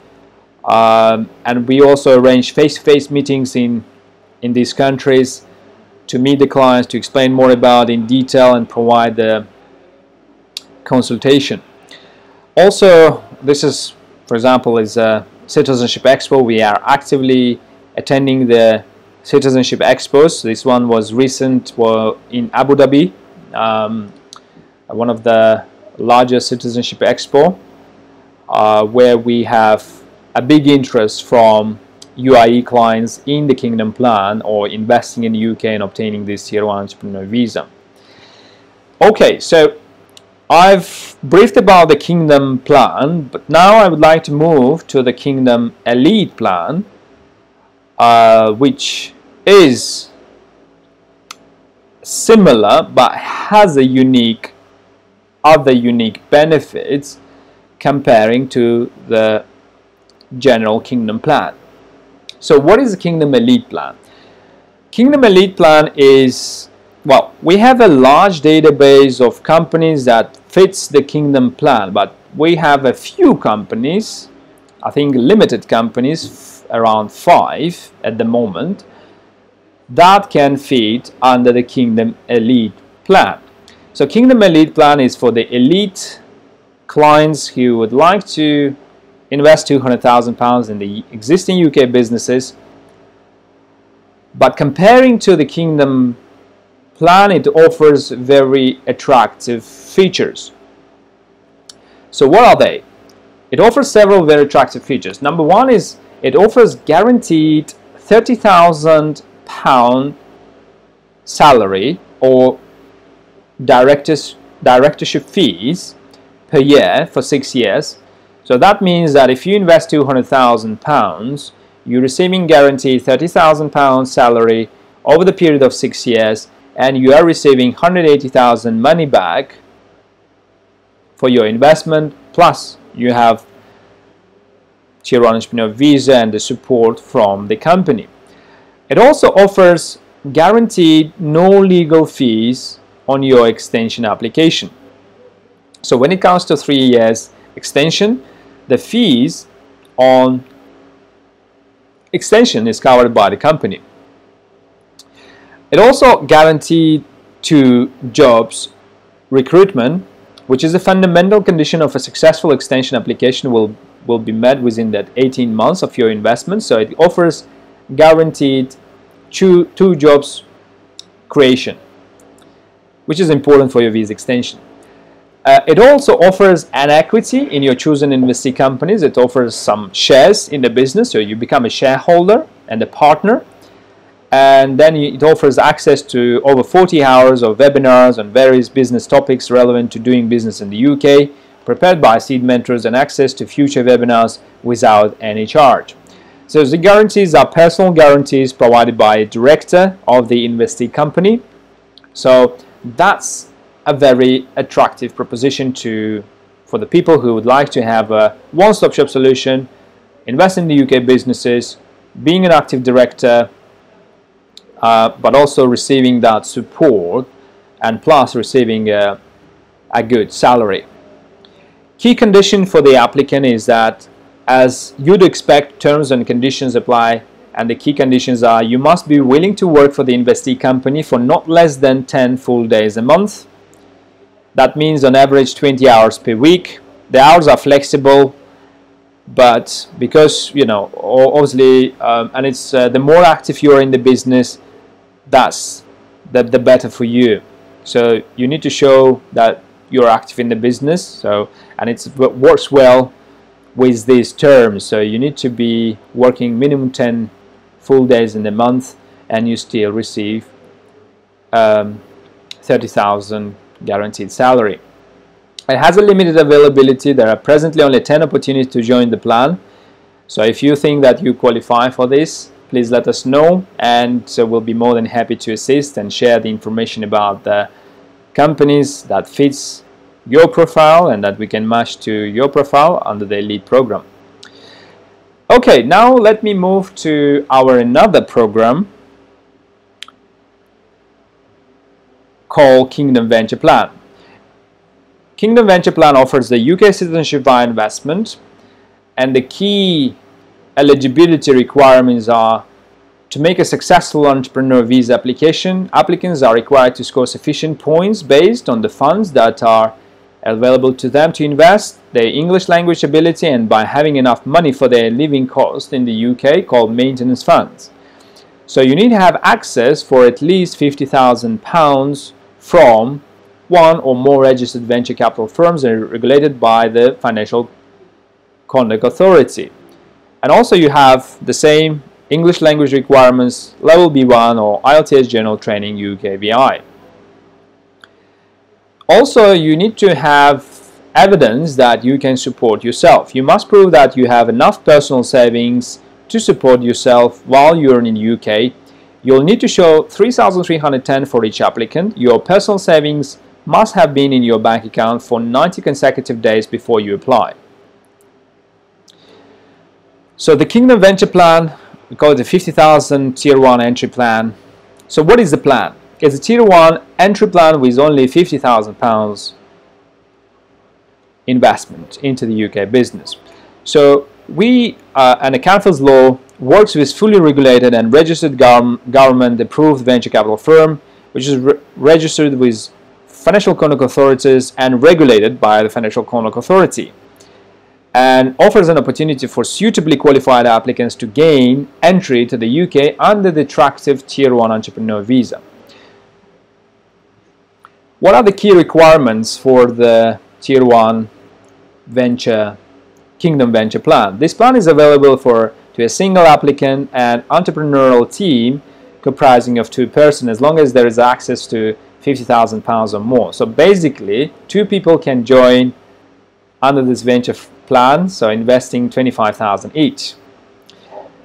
and we also arrange face-to-face meetings in these countries to meet the clients, to explain more about in detail and provide the consultation. Also, this is, for example, is a Citizenship Expo. We are actively attending the Citizenship Expos. This one was recent, in Abu Dhabi, one of the largest Citizenship Expo, where we have a big interest from UAE clients in the Kingdom Plan or investing in the UK and obtaining this Tier 1 entrepreneur visa. Okay, so I've briefed about the Kingdom Plan, but now I would like to move to the Kingdom Elite Plan, which is similar but has a other unique benefits comparing to the general Kingdom Plan. So what is the Kingdom Elite Plan? Kingdom Elite Plan is, well, we have a large database of companies that fits the Kingdom Plan, but we have a few companies, I think limited companies, around 5 at the moment, that can fit under the Kingdom Elite Plan. So Kingdom Elite Plan is for the elite clients who would like to invest £200,000 in the existing UK businesses, but comparing to the Kingdom Plan, it offers very attractive features. So what are they? It offers several very attractive features. Number one is it offers guaranteed £30,000 salary or directorship fees per year for 6 years. So that means that if you invest £200,000, you're receiving guaranteed £30,000 salary over the period of 6 years, and you are receiving £180,000 money back for your investment, plus you have Tier 1 entrepreneur visa and the support from the company. It also offers guaranteed no legal fees on your extension application. So when it comes to 3 years extension, the fees on extension is covered by the company. It also guaranteed 2 jobs recruitment, which is a fundamental condition of a successful extension application will be met within that 18 months of your investment. So it offers guaranteed 2 jobs creation, which is important for your visa extension. It also offers an equity in your chosen investee companies. It offers some shares in the business, so you become a shareholder and a partner. And then it offers access to over 40 hours of webinars on various business topics relevant to doing business in the UK, prepared by seed mentors, and access to future webinars without any charge. So the guarantees are personal guarantees provided by a director of the investee company. So that's a very attractive proposition for the people who would like to have a one-stop shop solution, invest in the UK businesses, being an active director, but also receiving that support, and plus receiving a good salary. Key condition for the applicant is that, as you'd expect, terms and conditions apply, and the key conditions are: you must be willing to work for the investee company for not less than 10 full days a month. That means on average 20 hours per week. The hours are flexible, but because, you know, obviously, and it's the more active you are in the business, the better for you. So you need to show that you're active in the business. So, and it works well with these terms. So you need to be working minimum 10 full days in a month, and you still receive 30,000 guaranteed salary. It has a limited availability. There are presently only 10 opportunities to join the plan. So if you think that you qualify for this, please let us know, and we'll be more than happy to assist and share the information about the companies that fits your profile and that we can match to your profile under the Elite program. Okay, now let me move to our another program called Kingdom Venture Plan. Kingdom Venture Plan offers the UK citizenship via investment, and the key eligibility requirements are: to make a successful entrepreneur visa application, applicants are required to score sufficient points based on the funds that are available to them to invest, their English language ability, and by having enough money for their living cost in the UK, called maintenance funds. So you need to have access for at least £50,000 from one or more registered venture capital firms and regulated by the Financial Conduct Authority. And also you have the same English language requirements, level B1 or IELTS General Training UK VI. Also, you need to have evidence that you can support yourself. You must prove that you have enough personal savings to support yourself while you're in the UK. You'll need to show 3,310 for each applicant. Your personal savings must have been in your bank account for 90 consecutive days before you apply. So the Kingdom Venture Plan, we call it the 50,000 Tier 1 entry plan. So what is the plan? It's a Tier 1 entry plan with only £50,000 investment into the UK business. So we, and the Council's law, works with fully regulated and registered government-approved venture capital firm, which is registered with Financial Conduct Authorities and regulated by the Financial Conduct Authority, and offers an opportunity for suitably qualified applicants to gain entry to the UK under the attractive Tier 1 entrepreneur visa. What are the key requirements for the Tier 1 Kingdom Venture Plan? This plan is available to a single applicant and entrepreneurial team comprising of 2 persons, as long as there is access to £50,000 or more. So basically, 2 people can join under this venture plan, so investing £25,000 each.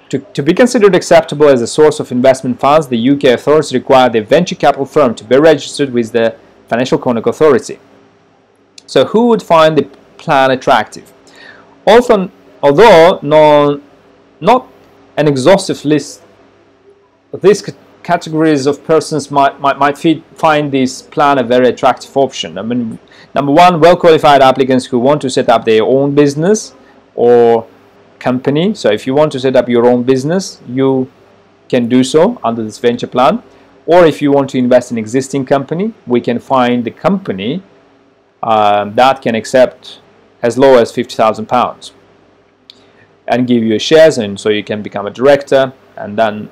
To be considered acceptable as a source of investment funds, the UK authorities require the venture capital firm to be registered with the Financial Conduct Authority. So who would find the plan attractive? Also, although not an exhaustive list, these categories of persons might find this plan a very attractive option. I mean, number one, well-qualified applicants who want to set up their own business or company. So if you want to set up your own business, you can do so under this venture plan. Or if you want to invest in existing company, we can find the company that can accept as low as £50,000 and give you shares, and so you can become a director and then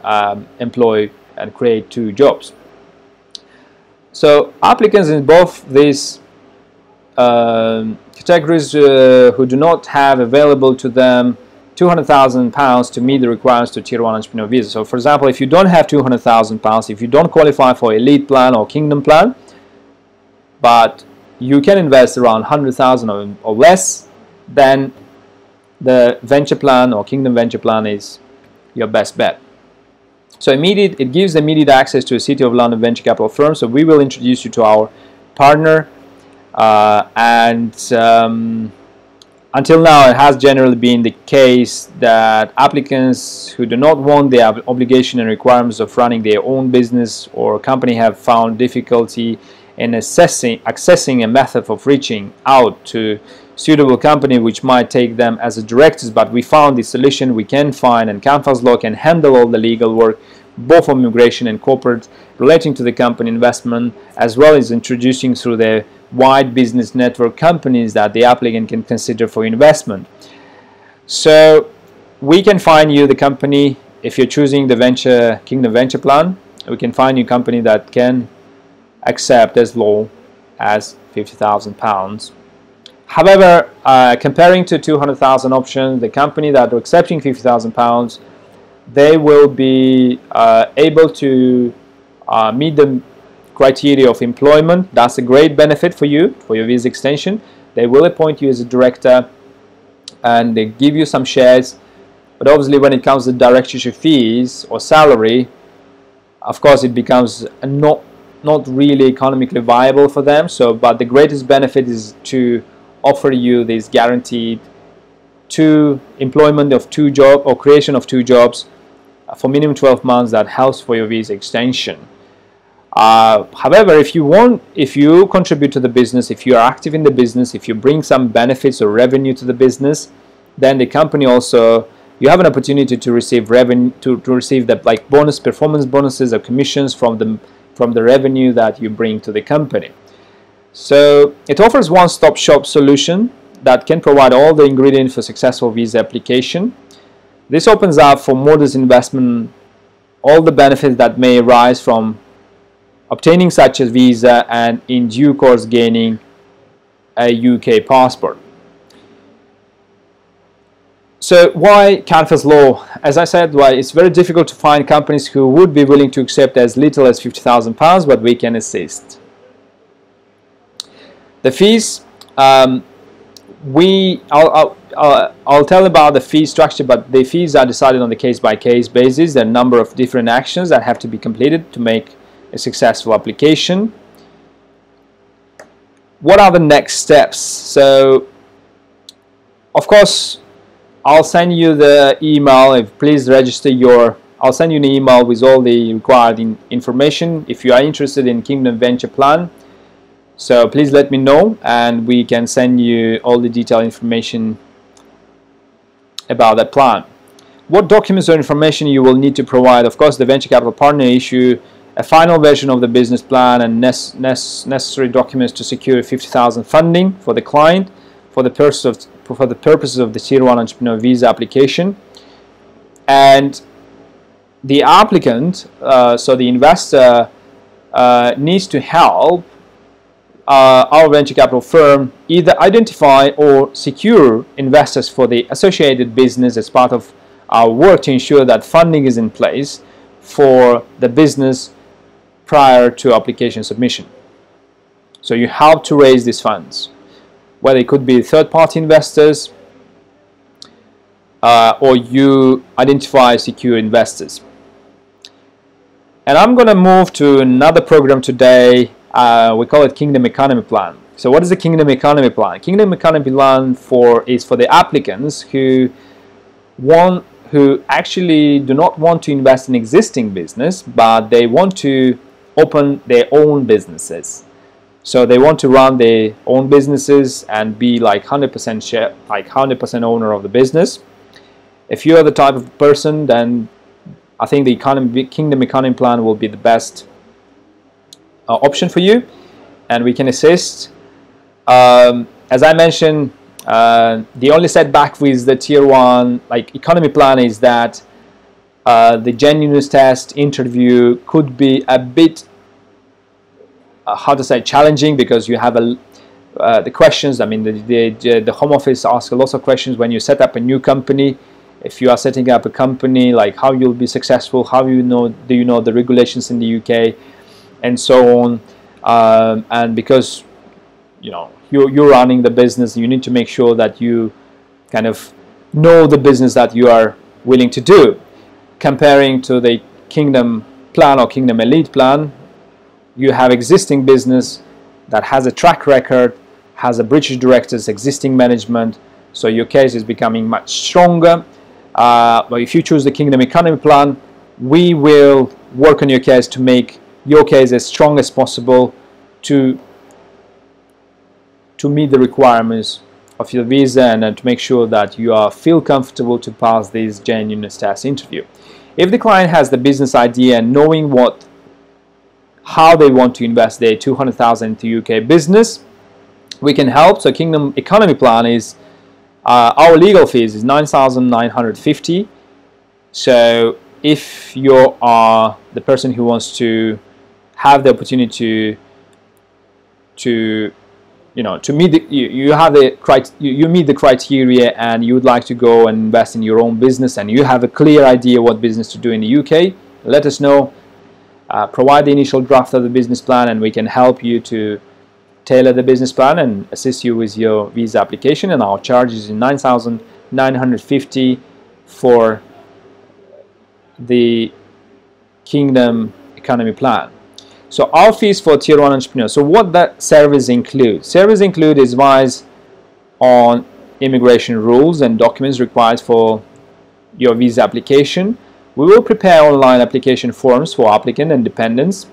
employ and create 2 jobs. So applicants in both these categories who do not have available to them £200,000 to meet the requirements to Tier 1 entrepreneur visa. So for example, if you don't have £200,000, if you don't qualify for Elite plan or Kingdom plan, but you can invest around £100,000 or less, then the venture plan or Kingdom Venture Plan is your best bet. So it gives immediate access to a City of London venture capital firm. So we will introduce you to our partner, until now it has generally been the case that applicants who do not want the obligation and requirements of running their own business or company have found difficulty in accessing a method of reaching out to suitable company which might take them as a directors, but we found the solution we can find, and Canvas Law can handle all the legal work, both from immigration and corporate, relating to the company investment, as well as introducing through their wide business network companies that the applicant can consider for investment. So we can find you the company, if you're choosing the Kingdom Venture Plan, we can find you a company that can accept as low as £50,000. However, comparing to 200,000 options, the company that are accepting £50,000, they will be able to meet the criteria of employment. That's a great benefit for you, for your visa extension. They will appoint you as a director and they give you some shares. But obviously when it comes to directorship fees or salary, of course it becomes not really economically viable for them. So, but the greatest benefit is to offer you this guaranteed employment of 2 jobs or creation of 2 jobs for minimum 12 months that helps for your visa extension. However, if you contribute to the business, if you are active in the business, if you bring some benefits or revenue to the business, then the company also, you have an opportunity to receive revenue, to receive the like performance bonuses or commissions from the revenue that you bring to the company. So it offers one-stop shop solution that can provide all the ingredients for successful visa application. This opens up for modest investment all the benefits that may arise from obtaining such a visa and in due course gaining a UK passport. So why Canfas Law? As I said, why it's very difficult to find companies who would be willing to accept as little as £50,000, but we can assist. The fees, I'll tell about the fee structure, but the fees are decided on the case-by-case basis. There are a number of different actions that have to be completed to make a successful application. What are the next steps? So, of course, I'll send you the email. Please register I'll send you an email with all the required information if you are interested in Kingdom Venture Plan. So please let me know and we can send you all the detailed information about that plan. What documents or information you will need to provide? Of course, the venture capital partner issue a final version of the business plan and necessary documents to secure 50,000 funding for the client for the purposes of the Tier 1 entrepreneur visa application. And the applicant, so the investor, needs to help our venture capital firm either identify or secure investors for the associated business as part of our work to ensure that funding is in place for the business prior to application submission. So you help to raise these funds, whether it could be third-party investors or you identify secure investors. And I'm going to move to another program today. We call it Kingdom Economy Plan. So what is the Kingdom Economy Plan? Kingdom Economy Plan is for the applicants who actually do not want to invest in existing business, but they want to open their own businesses. So they want to run their own businesses and be like 100% share, like 100% owner of the business. If you are the type of person, then I think the Kingdom Economy Plan will be the best option for you, and we can assist. As I mentioned, the only setback with the Tier 1 economy plan is that the Genuineness Test interview could be a bit challenging, because you have the questions. I mean, the Home Office asks a lot of questions when you set up a new company. If you are setting up a company, like how you'll be successful, do you know the regulations in the UK, and so on. And because you're running the business, you need to make sure that you kind of know the business that you are willing to do. Comparing to the Kingdom Plan or Kingdom Elite Plan, you have existing business that has a track record, has a British directors, existing management, so your case is becoming much stronger. But if you choose the Kingdom Economy Plan, we will work on your case to make your case as strong as possible to meet the requirements of your visa, and to make sure that you feel comfortable to pass this Genuineness Test interview. If the client has the business idea and knowing how they want to invest their 200,000 into UK business, we can help. So Kingdom Economy Plan is our legal fees is 9,950. So if you are the person who wants to have the opportunity to to meet you meet the criteria, and you would like to go and invest in your own business, and you have a clear idea what business to do in the UK, let us know. Provide the initial draft of the business plan, and we can help you to tailor the business plan and assist you with your visa application. And our charge is $9,950 for the Kingdom Economy Plan. So our fees for Tier 1 entrepreneurs. So what that service includes? Service include advice on immigration rules and documents required for your visa application. We will prepare online application forms for applicant and dependents.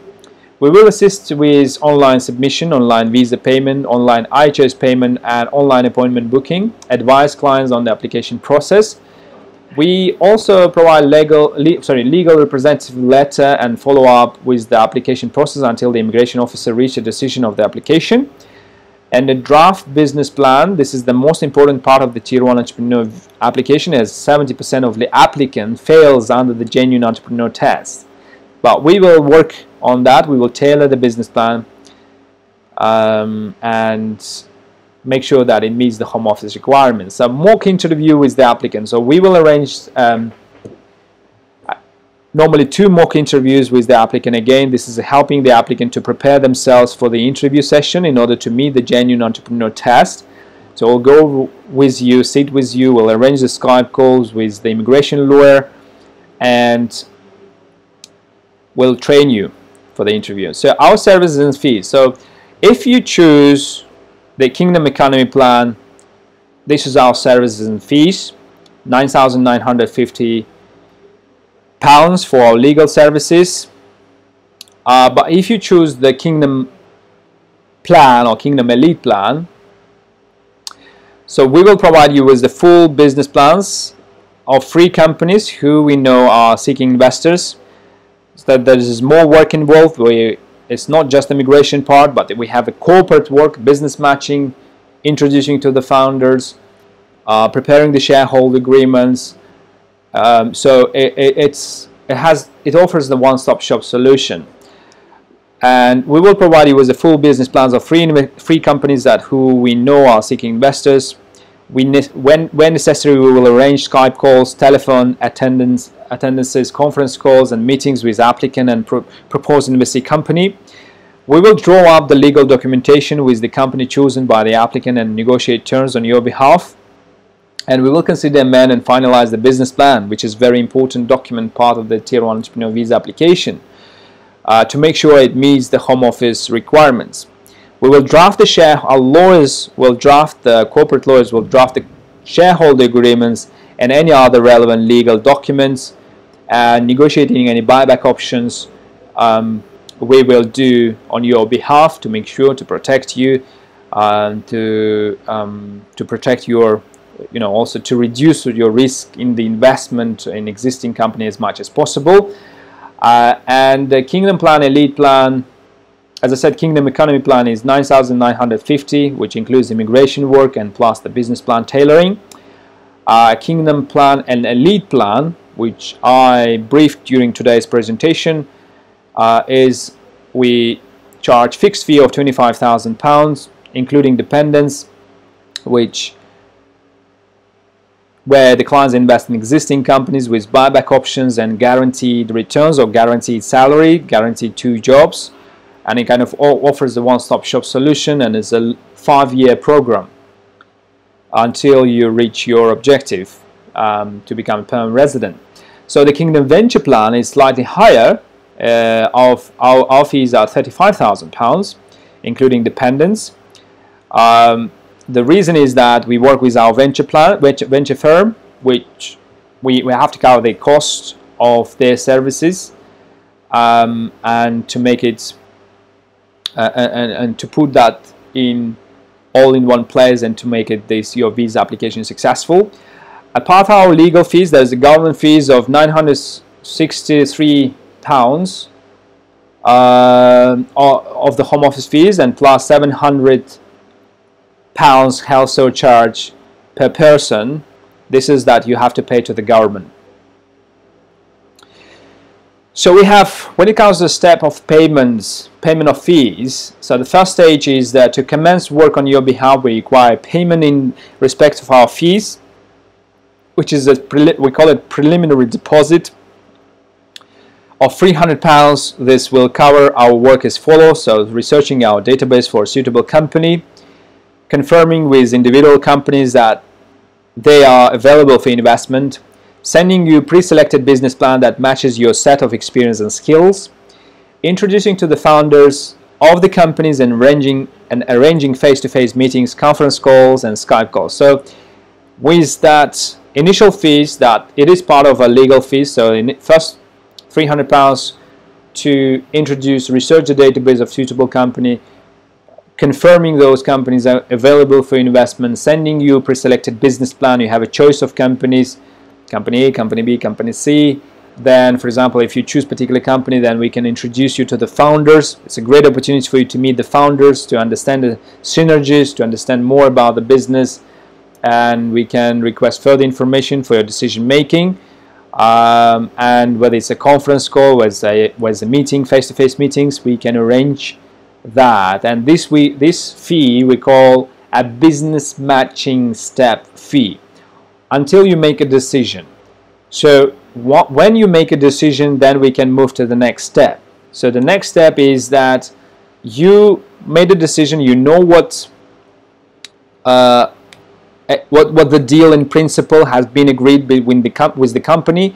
We will assist with online submission, online visa payment, online IHS payment, and online appointment booking. Advise clients on the application process. We also provide legal representative letter and follow up with the application process until the immigration officer reaches a decision of the application. And the draft business plan, this is the most important part of the Tier 1 entrepreneur application, as 70% of the applicant fails under the Genuine Entrepreneur Test. But we will work on that. We will tailor the business plan and make sure that it meets the Home Office requirements. A mock interview with the applicant. So we will arrange normally 2 mock interviews with the applicant. Again, this is helping the applicant to prepare themselves for the interview session in order to meet the Genuine Entrepreneur Test. So we'll go with you, sit with you, we'll arrange the Skype calls with the immigration lawyer, and we'll train you for the interview. So our services and fees. So if you choose the Kingdom Economy Plan, this is our services and fees, £9,950 for our legal services. But if you choose the Kingdom Plan or Kingdom Elite Plan, so we will provide you with the full business plans of 3 companies who we know are seeking investors. So that there is more work involved. It's not just the immigration part, but we have a corporate work, business matching, introducing to the founders, preparing the shareholder agreements. So it offers the one-stop shop solution. And we will provide you with the full business plans of 3 companies who we know are seeking investors. When necessary, we will arrange Skype calls, telephone attendances, conference calls, and meetings with applicant and proposed investee company. We will draw up the legal documentation with the company chosen by the applicant and negotiate terms on your behalf. And we will consider, amend, and finalize the business plan, which is a very important document, part of the Tier 1 Entrepreneur Visa application, to make sure it meets the Home Office requirements. We will draft the corporate lawyers will draft the shareholder agreements and any other relevant legal documents, and negotiating any buyback options we will do on your behalf to make sure to protect you, to protect your, also to reduce your risk in the investment in existing company as much as possible. And the Kingdom Plan, Elite Plan, as I said, Kingdom Economy Plan is $9,950, which includes immigration work and plus the business plan tailoring. Kingdom Plan and Elite Plan, which I briefed during today's presentation, is we charge fixed fee of £25,000, including dependents, where the clients invest in existing companies with buyback options and guaranteed returns or guaranteed salary, guaranteed 2 jobs. And it kind of offers a one-stop shop solution, and is a 5-year program until you reach your objective to become a permanent resident. So the Kingdom Venture Plan is slightly higher. Our fees are £35,000, including dependents. The reason is that we work with our venture firm, which we have to cover the cost of their services, and to make it and to put that all in one place, and to make it your visa application successful. Apart from our legal fees, there's the government fees of £963 of the Home Office fees, and plus £700 health surcharge per person. This is that you have to pay to the government. So we have, when it comes to the step of payment of fees, so the first stage is that to commence work on your behalf, we require payment in respect of our fees, which is we call it preliminary deposit of £300. This will cover our work as follows: so researching our database for a suitable company, confirming with individual companies that they are available for investment, sending you pre-selected business plan that matches your set of experience and skills, introducing to the founders of the companies and arranging face-to-face meetings, conference calls and Skype calls. So with that initial fees, that it is part of a legal fees, so in first £300 to introduce, research the database of suitable company, confirming those companies are available for investment, sending you a pre-selected business plan. You have a choice of companies, company A, company B, company C. Then, for example, if you choose a particular company, then we can introduce you to the founders. It's a great opportunity for you to meet the founders, to understand the synergies, to understand more about the business, and we can request further information for your decision making. And whether it's a conference call, whether a meeting, face-to-face meetings, we can arrange that. And this fee we call a business matching step fee until you make a decision. So when you make a decision, then we can move to the next step. So the next step is that you made a decision, you know what the deal in principle has been agreed with the company.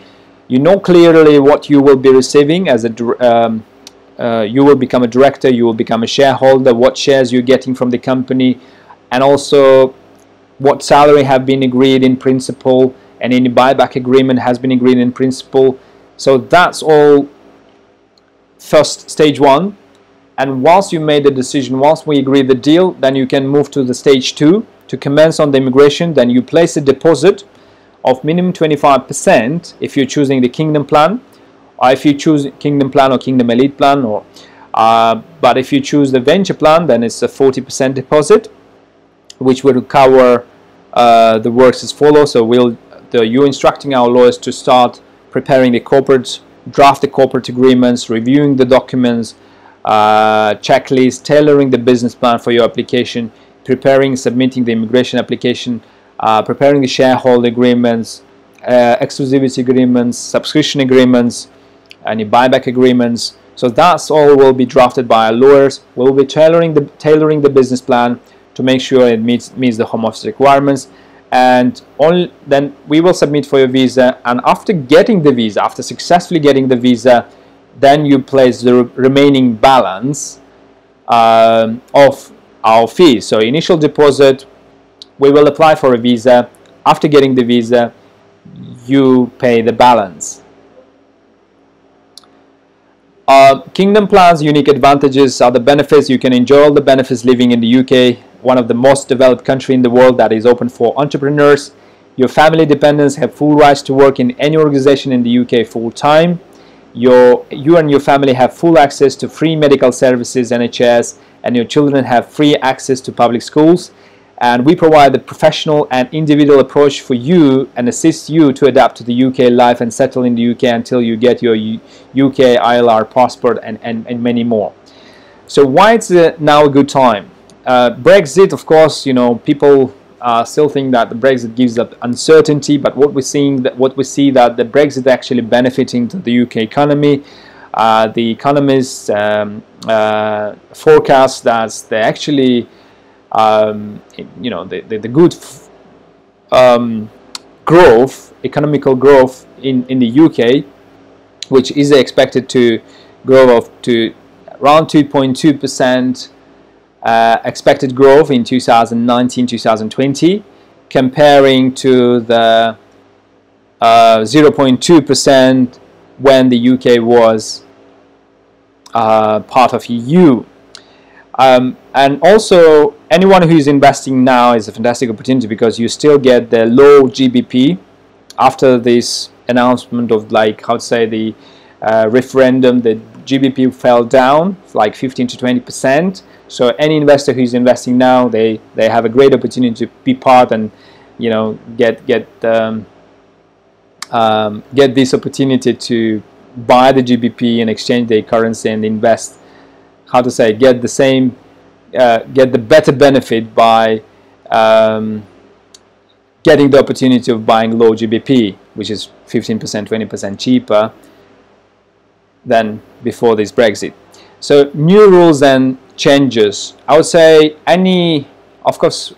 You know clearly what you will be receiving as you will become a director, you will become a shareholder, what shares you're getting from the company, and also what salary have been agreed in principle, and any buyback agreement has been agreed in principle. So that's all first stage one. And once you made the decision, once we agree the deal, then you can move to the stage two to commence on the immigration. Then you place a deposit of minimum 25% if you're choosing the Kingdom plan, or if you choose Kingdom plan or Kingdom Elite plan, or but if you choose the Venture plan, then it's a 40% deposit, which will cover the works as follows. So you're instructing our lawyers to start preparing the corporate, draft the corporate agreements, reviewing the documents, checklist, tailoring the business plan for your application, submitting the immigration application, preparing the shareholder agreements, exclusivity agreements, subscription agreements, any buyback agreements. So that's all will be drafted by our lawyers. We'll be tailoring the business plan to make sure it meets the Home Office requirements, and then we will submit for your visa. And after getting the visa, after successfully getting the visa, then you place the remaining balance of our fees. So initial deposit, we will apply for a visa. After getting the visa, you pay the balance. Kingdom plans unique advantages are the benefits. You can enjoy all the benefits living in the UK, one of the most developed country in the world that is open for entrepreneurs. Your family dependents have full rights to work in any organization in the UK full time. You and your family have full access to free medical services, NHS, and your children have free access to public schools. And we provide the professional and individual approach for you and assist you to adapt to the UK life and settle in the UK until you get your UK ILR passport and many more. So why it's now a good time? Brexit, of course, you know, people still think that the Brexit gives up uncertainty, but what we see that the Brexit actually benefiting to the UK economy. The economists forecast that they actually you know, the good growth, economical growth in the UK, which is expected to grow up to around 2.2% expected growth in 2019-2020, comparing to the 0.2% when the UK was part of EU. And also, anyone who is investing now is a fantastic opportunity, because you still get the low GBP after this announcement of, like, how to say, the referendum. The GBP fell down like 15 to 20%. So any investor who is investing now, they have a great opportunity to be part and, you know, get this opportunity to buy the GBP and exchange their currency and invest, how to say, get the same, get the better benefit by getting the opportunity of buying low GBP, which is 15%, 20% cheaper than before this Brexit. So new rules and changes. I would say of course,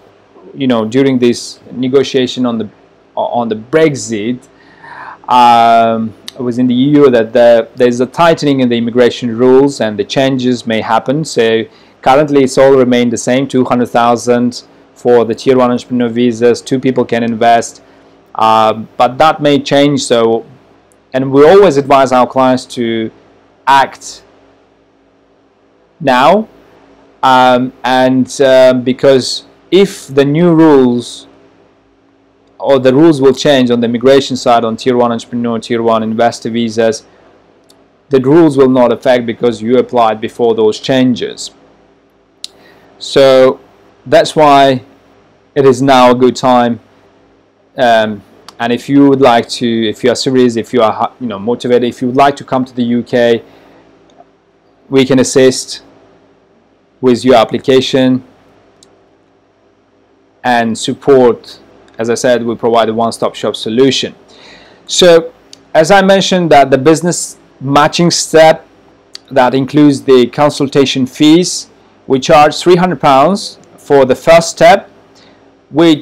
you know, during this negotiation on the Brexit, it was in the EU that there's a tightening in the immigration rules and the changes may happen. So currently it's all remained the same, 200,000 for the Tier 1 entrepreneur visas, 2 people can invest, but that may change. So, and we always advise our clients to act now, because if the new rules or the rules will change on the immigration side on Tier 1 entrepreneur, Tier 1 investor visas, the rules will not affect because you applied before those changes. So that's why it is now a good time, and if you would like to, if you are serious, if you are, you know, motivated, if you would like to come to the UK, we can assist with your application and support. As I said, we provide a one-stop shop solution. So as I mentioned, that the business matching step, that includes the consultation fees. We charge £300 for the first step, where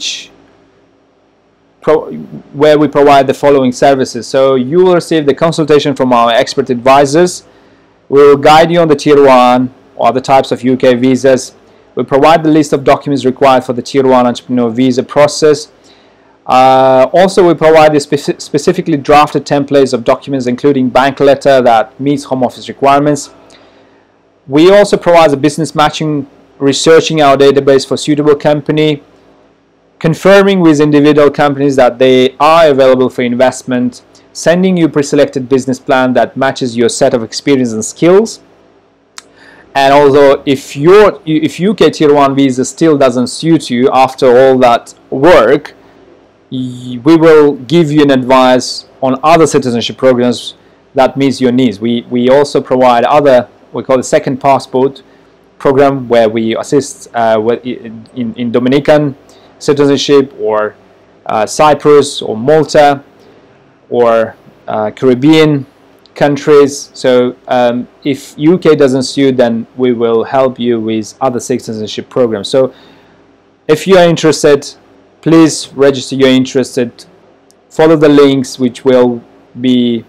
we provide the following services. So you will receive the consultation from our expert advisors. We will guide you on the Tier 1 or other types of UK visas. We provide the list of documents required for the Tier 1 entrepreneur visa process. Also, we provide the specifically drafted templates of documents, including bank letter that meets Home Office requirements. We also provide the business matching, researching our database for suitable company, confirming with individual companies that they are available for investment, sending you pre-selected business plan that matches your set of experience and skills. And also, if UK Tier 1 visa still doesn't suit you after all that work, we will give you an advice on other citizenship programs that meets your needs. We also provide other, we call it second passport program, where we assist in Dominican citizenship, or Cyprus or Malta, or Caribbean countries. So if UK doesn't suit, then we will help you with other citizenship programs. So if you are interested, please register your interest. Follow the links which will be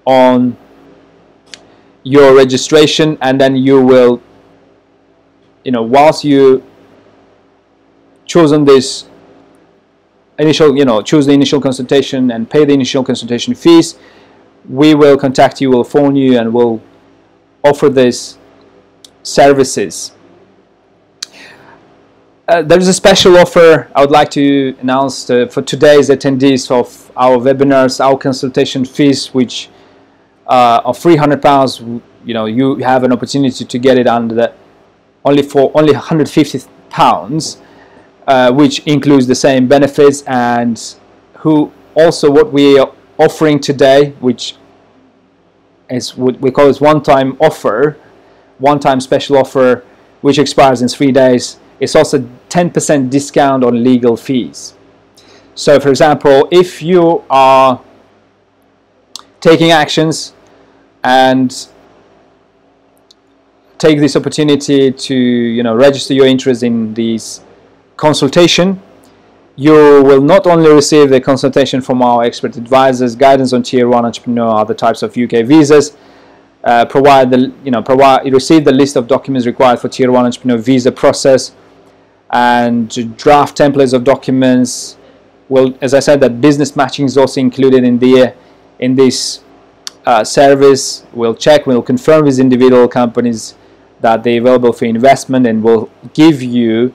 on your registration, and then you will, you know, whilst you chosen this initial, choose the initial consultation and pay the initial consultation fees, we will contact you, we'll phone you, and we'll offer these services. There is a special offer I would like to announce for today's attendees of our webinars. Our consultation fees, which are £300, you have an opportunity to get it under only £150, which includes the same benefits, and what we are offering today, which is what we call this one-time offer, one-time special offer, which expires in 3 days. It's also 10% discount on legal fees. So, for example, if you are taking actions and take this opportunity to register your interest in this consultation, you will not only receive the consultation from our expert advisors, guidance on Tier 1 entrepreneur, other types of UK visas, receive the list of documents required for Tier 1 entrepreneur visa process, and draft templates of documents. Well, as I said, that business matching is also included in this service. We'll confirm with individual companies that they're available for investment, and we'll give you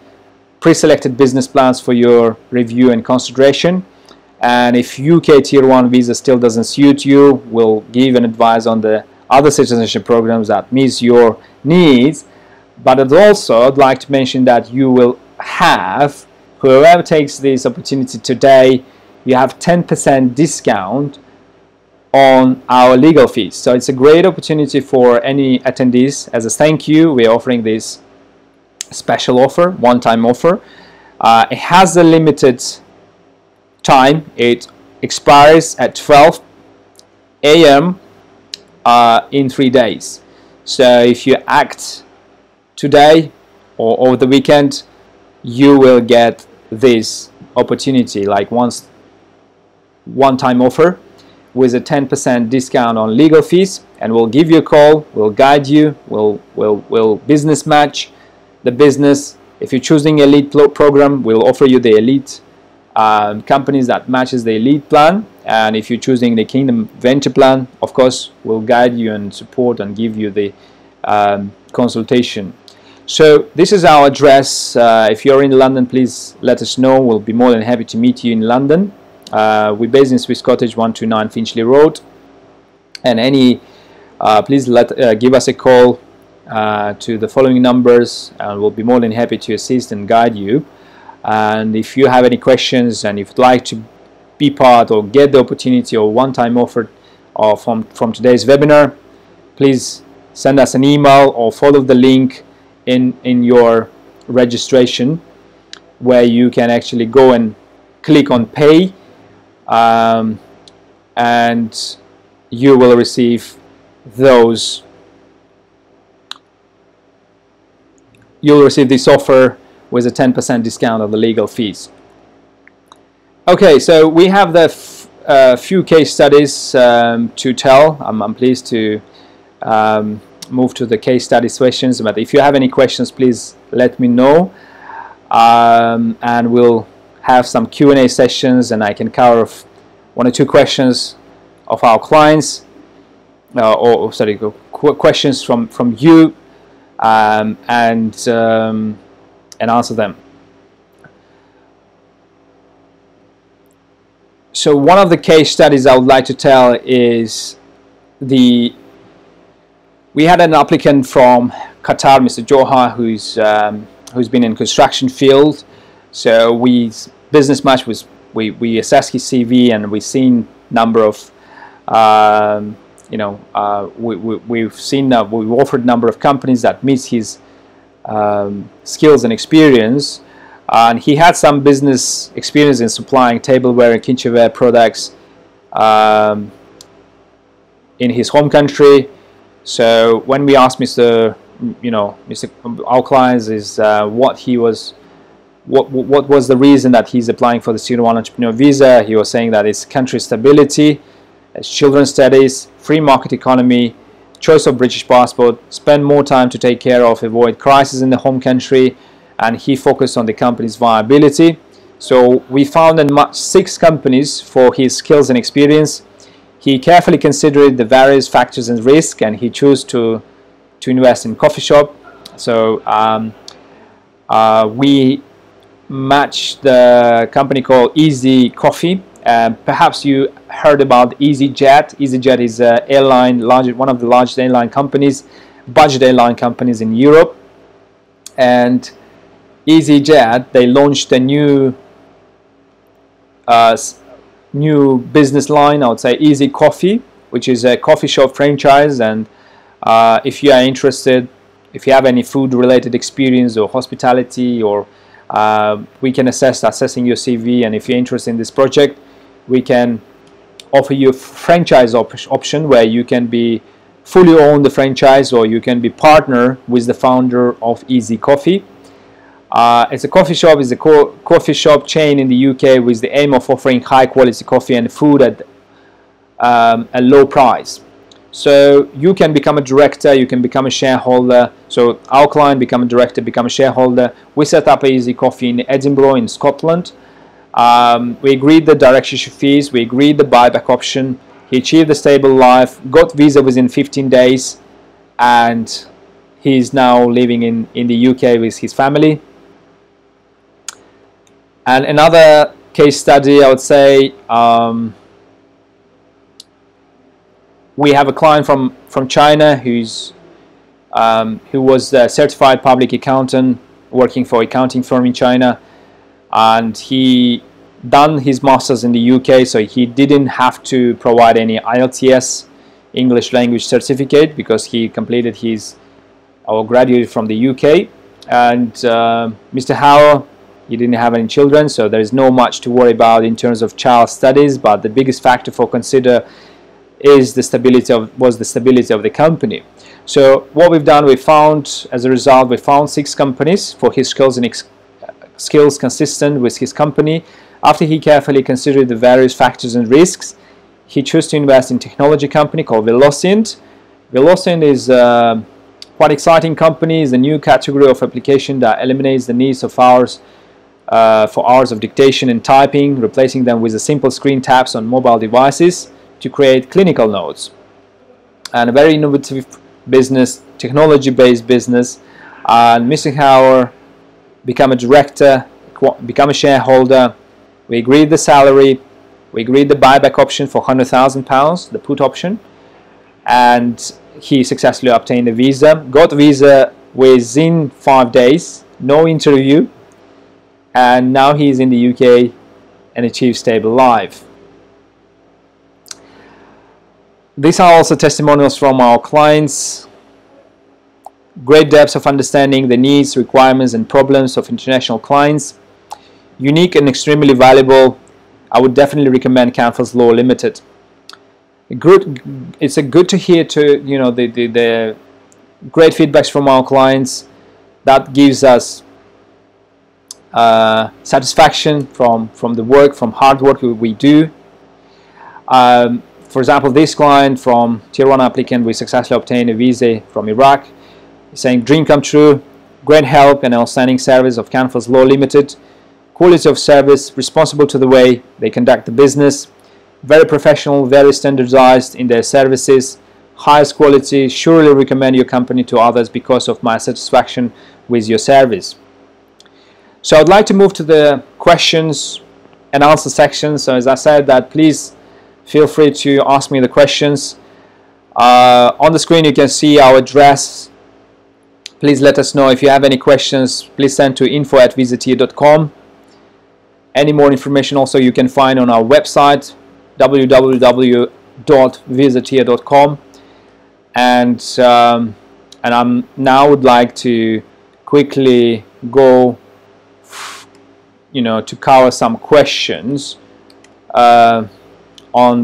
pre-selected business plans for your review and consideration. And if UK Tier 1 visa still doesn't suit you, we'll give an advice on the other citizenship programs that meets your needs. But I'd like to mention that you will have, whoever takes this opportunity today, you have 10% discount on our legal fees. So it's a great opportunity for any attendees. As a thank you, we're offering this special offer, one-time offer. It has a limited time. It expires at 12 a.m. In 3 days. So if you act today or over the weekend, you will get this opportunity, like one-time offer with a 10% discount on legal fees, and we'll give you a call, we'll guide you, we'll business match the business. If you're choosing elite program, we'll offer you the elite companies that matches the elite plan, and if you're choosing the Kingdom Venture plan, of course we'll guide you and support and give you the consultation. So this is our address. If you're in London, please let us know. We'll be more than happy to meet you in London. We're based in Swiss Cottage, 129 Finchley Road, and please give us a call to the following numbers, and we'll be more than happy to assist and guide you. And if you have any questions and if you'd like to be part or get the opportunity or one-time offer from today's webinar, please send us an email or follow the link in your registration, where you can actually go and click on pay, and you will receive this offer with a 10% discount of the legal fees. Okay, so we have the few case studies to tell. I'm pleased to move to the case study questions, but if you have any questions, please let me know, and we'll have some Q&A sessions, and I can cover 1 or 2 questions of our clients, questions from you, and answer them. So one of the case studies I would like to tell is we had an applicant from Qatar, Mr. Johar, who's been in construction field. So we business match we assessed his CV, and we've seen number of we've offered number of companies that meets his skills and experience, and he had some business experience in supplying tableware and kitchenware products in his home country. So when we asked our clients is what was the reason that he's applying for the Student One Entrepreneur Visa, he was saying that it's country stability, it's children's studies, free market economy, choice of British passport, spend more time to take care of, avoid crisis in the home country, and he focused on the company's viability. So we found and matched 6 companies for his skills and experience. He carefully considered the various factors and risk, and he chose to invest in coffee shop. So we matched the company called Easy Coffee. Perhaps you heard about EasyJet. EasyJet is one of the largest airline companies, budget airline companies in Europe. And EasyJet, they launched a new business line, I would say Easy Coffee, which is a coffee shop franchise. And if you are interested, if you have any food related experience or hospitality, or we can assessing your CV, and if you're interested in this project, we can offer you a franchise option where you can be fully own the franchise, or you can be partner with the founder of Easy Coffee. It's a coffee shop. It's a coffee shop chain in the UK with the aim of offering high quality coffee and food at a low price. So you can become a director, you can become a shareholder. So our client become a director, become a shareholder. We set up Easy Coffee in Edinburgh in Scotland. We agreed the directorship fees, we agreed the buyback option. He achieved a stable life, got visa within 15 days, and he's now living in the UK with his family. And another case study, I would say, we have a client from China who was a certified public accountant working for an accounting firm in China, and he done his master's in the UK, so he didn't have to provide any IELTS English language certificate because he completed his or graduated from the UK. And Mr. Howell, he didn't have any children, so there is no much to worry about in terms of child studies, but the biggest factor for consider is the stability of the company. So what we've done, we found, as a result, we found 6 companies for his skills and skills consistent with his company. After he carefully considered the various factors and risks, he chose to invest in a technology company called Visatier. Visatier is a quite exciting company. It's a new category of application that eliminates the needs of hours for hours of dictation and typing, replacing them with a simple screen taps on mobile devices to create clinical notes. And a very innovative business, technology-based business. And Mr. Howard became a director, become a shareholder. We agreed the salary, we agreed the buyback option for £100,000, the put option, and he successfully obtained a visa, got a visa within 5 days, no interview, and now he's in the UK and achieved stable life. These are also testimonials from our clients. Great depth of understanding the needs, requirements and problems of international clients. Unique and extremely valuable. I would definitely recommend Canvas Law Limited. It's a good to hear the great feedbacks from our clients. That gives us satisfaction from the work, from hard work we do. For example, this client from Tier 1 applicant, we successfully obtained a visa from Iraq, saying dream come true, great help and outstanding service of Canvas Law Limited. Quality of service, responsible to the way they conduct the business, very professional, very standardized in their services, highest quality, surely recommend your company to others because of my satisfaction with your service. So I'd like to move to the questions and answer section. So as I said, that please feel free to ask me the questions. On the screen you can see our address. Please let us know if you have any questions. Please send to info@visatier.com. Any more information also you can find on our website www.visatier.com. And I'm now would like to quickly go to cover some questions on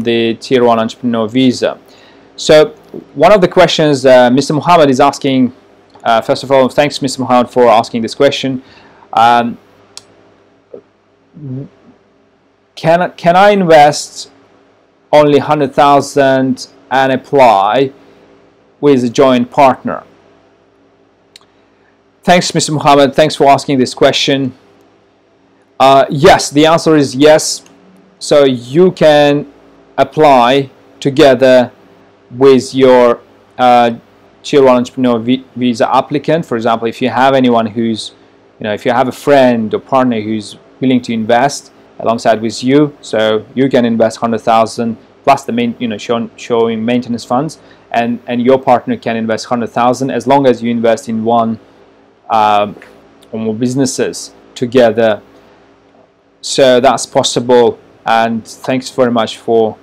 the Tier 1 Entrepreneur Visa. So one of the questions Mr. Muhammad is asking, first of all, thanks Mr. Muhammad for asking this question. Can I invest only 100,000 and apply with a joint partner? Thanks Mr. Muhammad, thanks for asking this question. Yes, the answer is yes. So you can apply together with your Tier 1 Entrepreneur Visa applicant. For example, if you have anyone who's, if you have a friend or partner who's willing to invest alongside with you, so you can invest 100,000 plus the main, showing maintenance funds, and your partner can invest 100,000 as long as you invest in one or more businesses together. So that's possible, and thanks very much for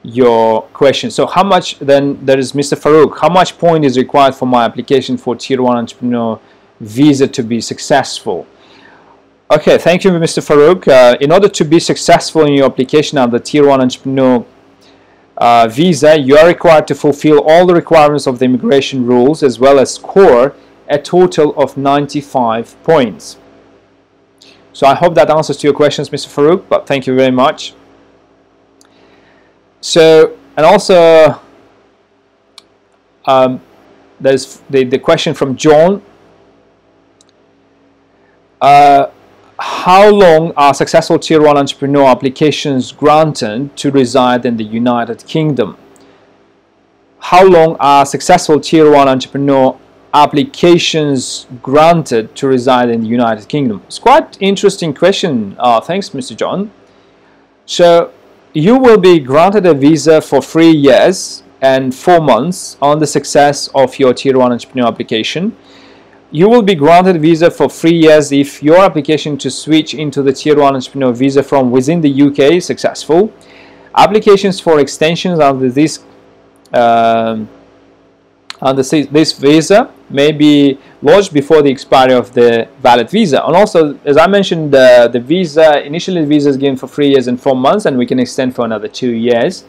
your question. So how much then, there is Mr. Farouk, how much point is required for my application for Tier 1 Entrepreneur Visa to be successful? Okay, thank you Mr. Farouk. In order to be successful in your application on the Tier 1 Entrepreneur Visa, you are required to fulfill all the requirements of the immigration rules as well as score a total of 95 points. So I hope that answers to your questions, Mr. Farouk, but thank you very much. So, and also there's the question from John. How long are successful Tier 1 Entrepreneur applications granted to reside in the United Kingdom? How long are successful Tier 1 Entrepreneur applications granted to reside in the United Kingdom? It's quite interesting question. Thanks Mr. John. So you will be granted a visa for 3 years and 4 months on the success of your Tier 1 Entrepreneur application. You will be granted a visa for 3 years if your application to switch into the Tier 1 entrepreneur visa from within the UK is successful. Applications for extensions under this visa may be lodged before the expiry of the valid visa. And also, as I mentioned, the visa, initially the visa is given for 3 years and 4 months, and we can extend for another 2 years,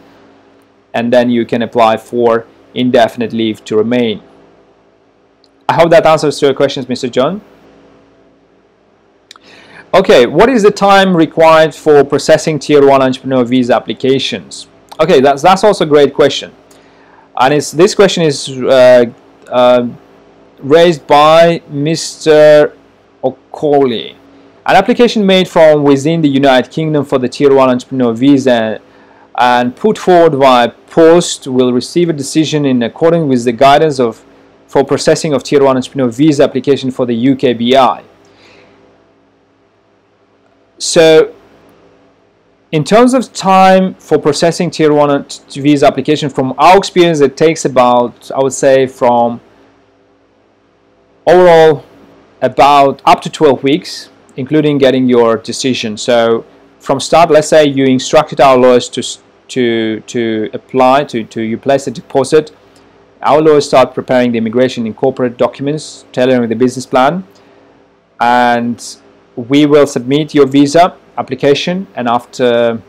and then you can apply for indefinite leave to remain. I hope that answers your questions, Mr. John. Okay, what is the time required for processing Tier 1 entrepreneur visa applications? Okay, that's also a great question. And this question is raised by Mr. Okoli. An application made from within the United Kingdom for the Tier 1 entrepreneur visa and put forward via post will receive a decision in accordance with the guidance for processing of Tier 1 entrepreneur visa application for the UKBI. So, in terms of time for processing Tier 1 visa application, from our experience, it takes about, I would say, from overall about up to 12 weeks, including getting your decision. So, from start, let's say you instructed our lawyers to apply, you place a deposit. Our lawyers start preparing the immigration and corporate documents, tailoring the business plan, and we will submit your visa application, and after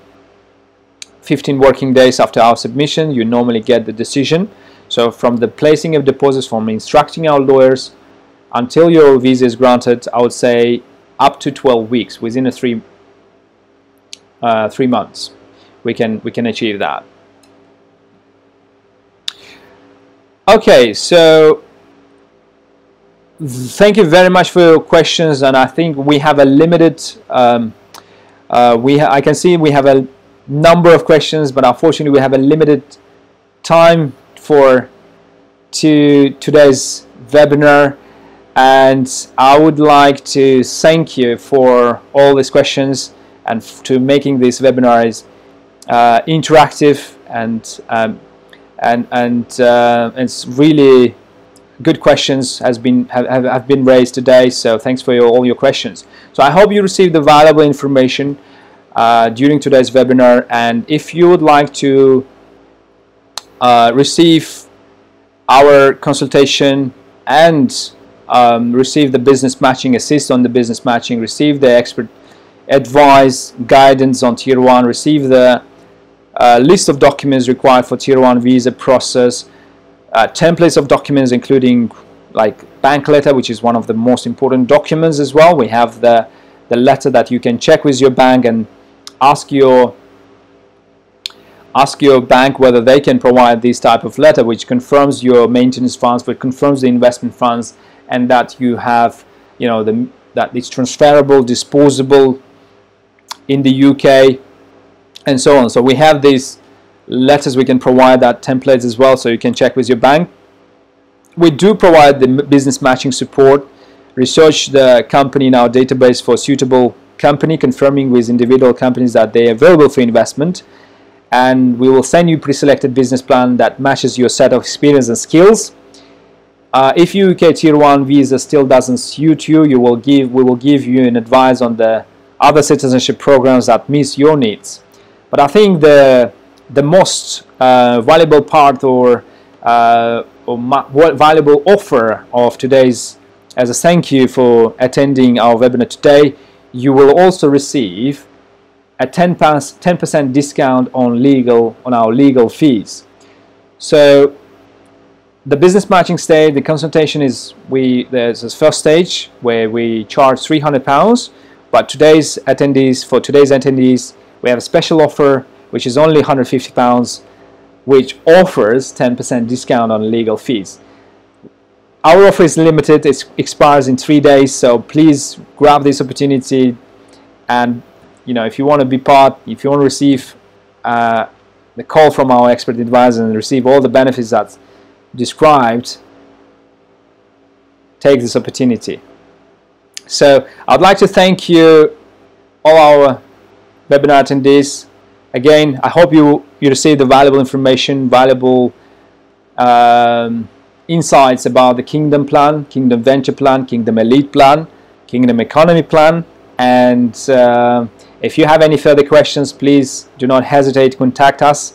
15 working days after our submission, you normally get the decision. So from the placing of deposits, from instructing our lawyers until your visa is granted, I would say up to 12 weeks, within a 3 months, we can achieve that. Okay, so thank you very much for your questions, and I think we have a limited I can see we have a number of questions, but unfortunately we have a limited time for today's webinar, and I would like to thank you for all these questions and to making this webinar interactive, and it's really good questions have been raised today, so thanks for all your questions. So I hope you received the valuable information during today's webinar, and if you would like to receive our consultation and receive the business matching, assist on the business matching, receive the expert advice, guidance on Tier 1, receive the list of documents required for Tier 1 visa process, templates of documents including like bank letter, which is one of the most important documents as well. We have the letter that you can check with your bank and ask your bank whether they can provide this type of letter, which confirms your maintenance funds, which confirms the investment funds, and that you have, you know, that it's transferable, disposable in the UK, and so on. So we have these letters, we can provide that templates as well, so you can check with your bank. We do provide the business matching support, research the company in our database for suitable company, confirming with individual companies that they are available for investment, and we will send you pre-selected business plan that matches your set of experience and skills. If UK Tier 1 visa still doesn't suit you, we will give you an advice on the other citizenship programs that meet your needs. But I think the most valuable part or valuable offer of today's, as a thank you for attending our webinar today, you will also receive a 10% discount on our legal fees. So the business matching stage, the consultation is, there's this first stage where we charge £300, but for today's attendees, we have a special offer which is only £150, which offers 10% discount on legal fees. Our offer is limited, it expires in 3 days, so please grab this opportunity, and you know, if you want to be part, if you want to receive the call from our expert advisor and receive all the benefits that's described, take this opportunity. So I'd like to thank you, all our webinar attendees. Again, I hope you received the valuable information, valuable insights about the Kingdom Plan, Kingdom Venture Plan, Kingdom Elite Plan, Kingdom Economy Plan. And if you have any further questions, please do not hesitate to contact us,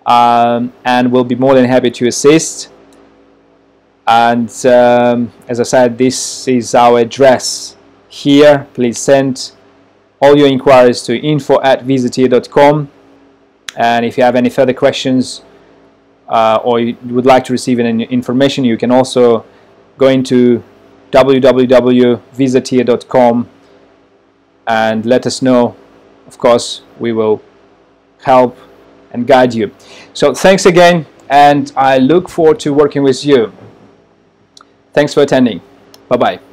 and we'll be more than happy to assist. And as I said, this is our address here. Please send all your inquiries to info@visatier.com. And if you have any further questions or you would like to receive any information, you can also go into www.visatier.com and let us know. Of course, we will help and guide you. So thanks again, and I look forward to working with you. Thanks for attending. Bye-bye.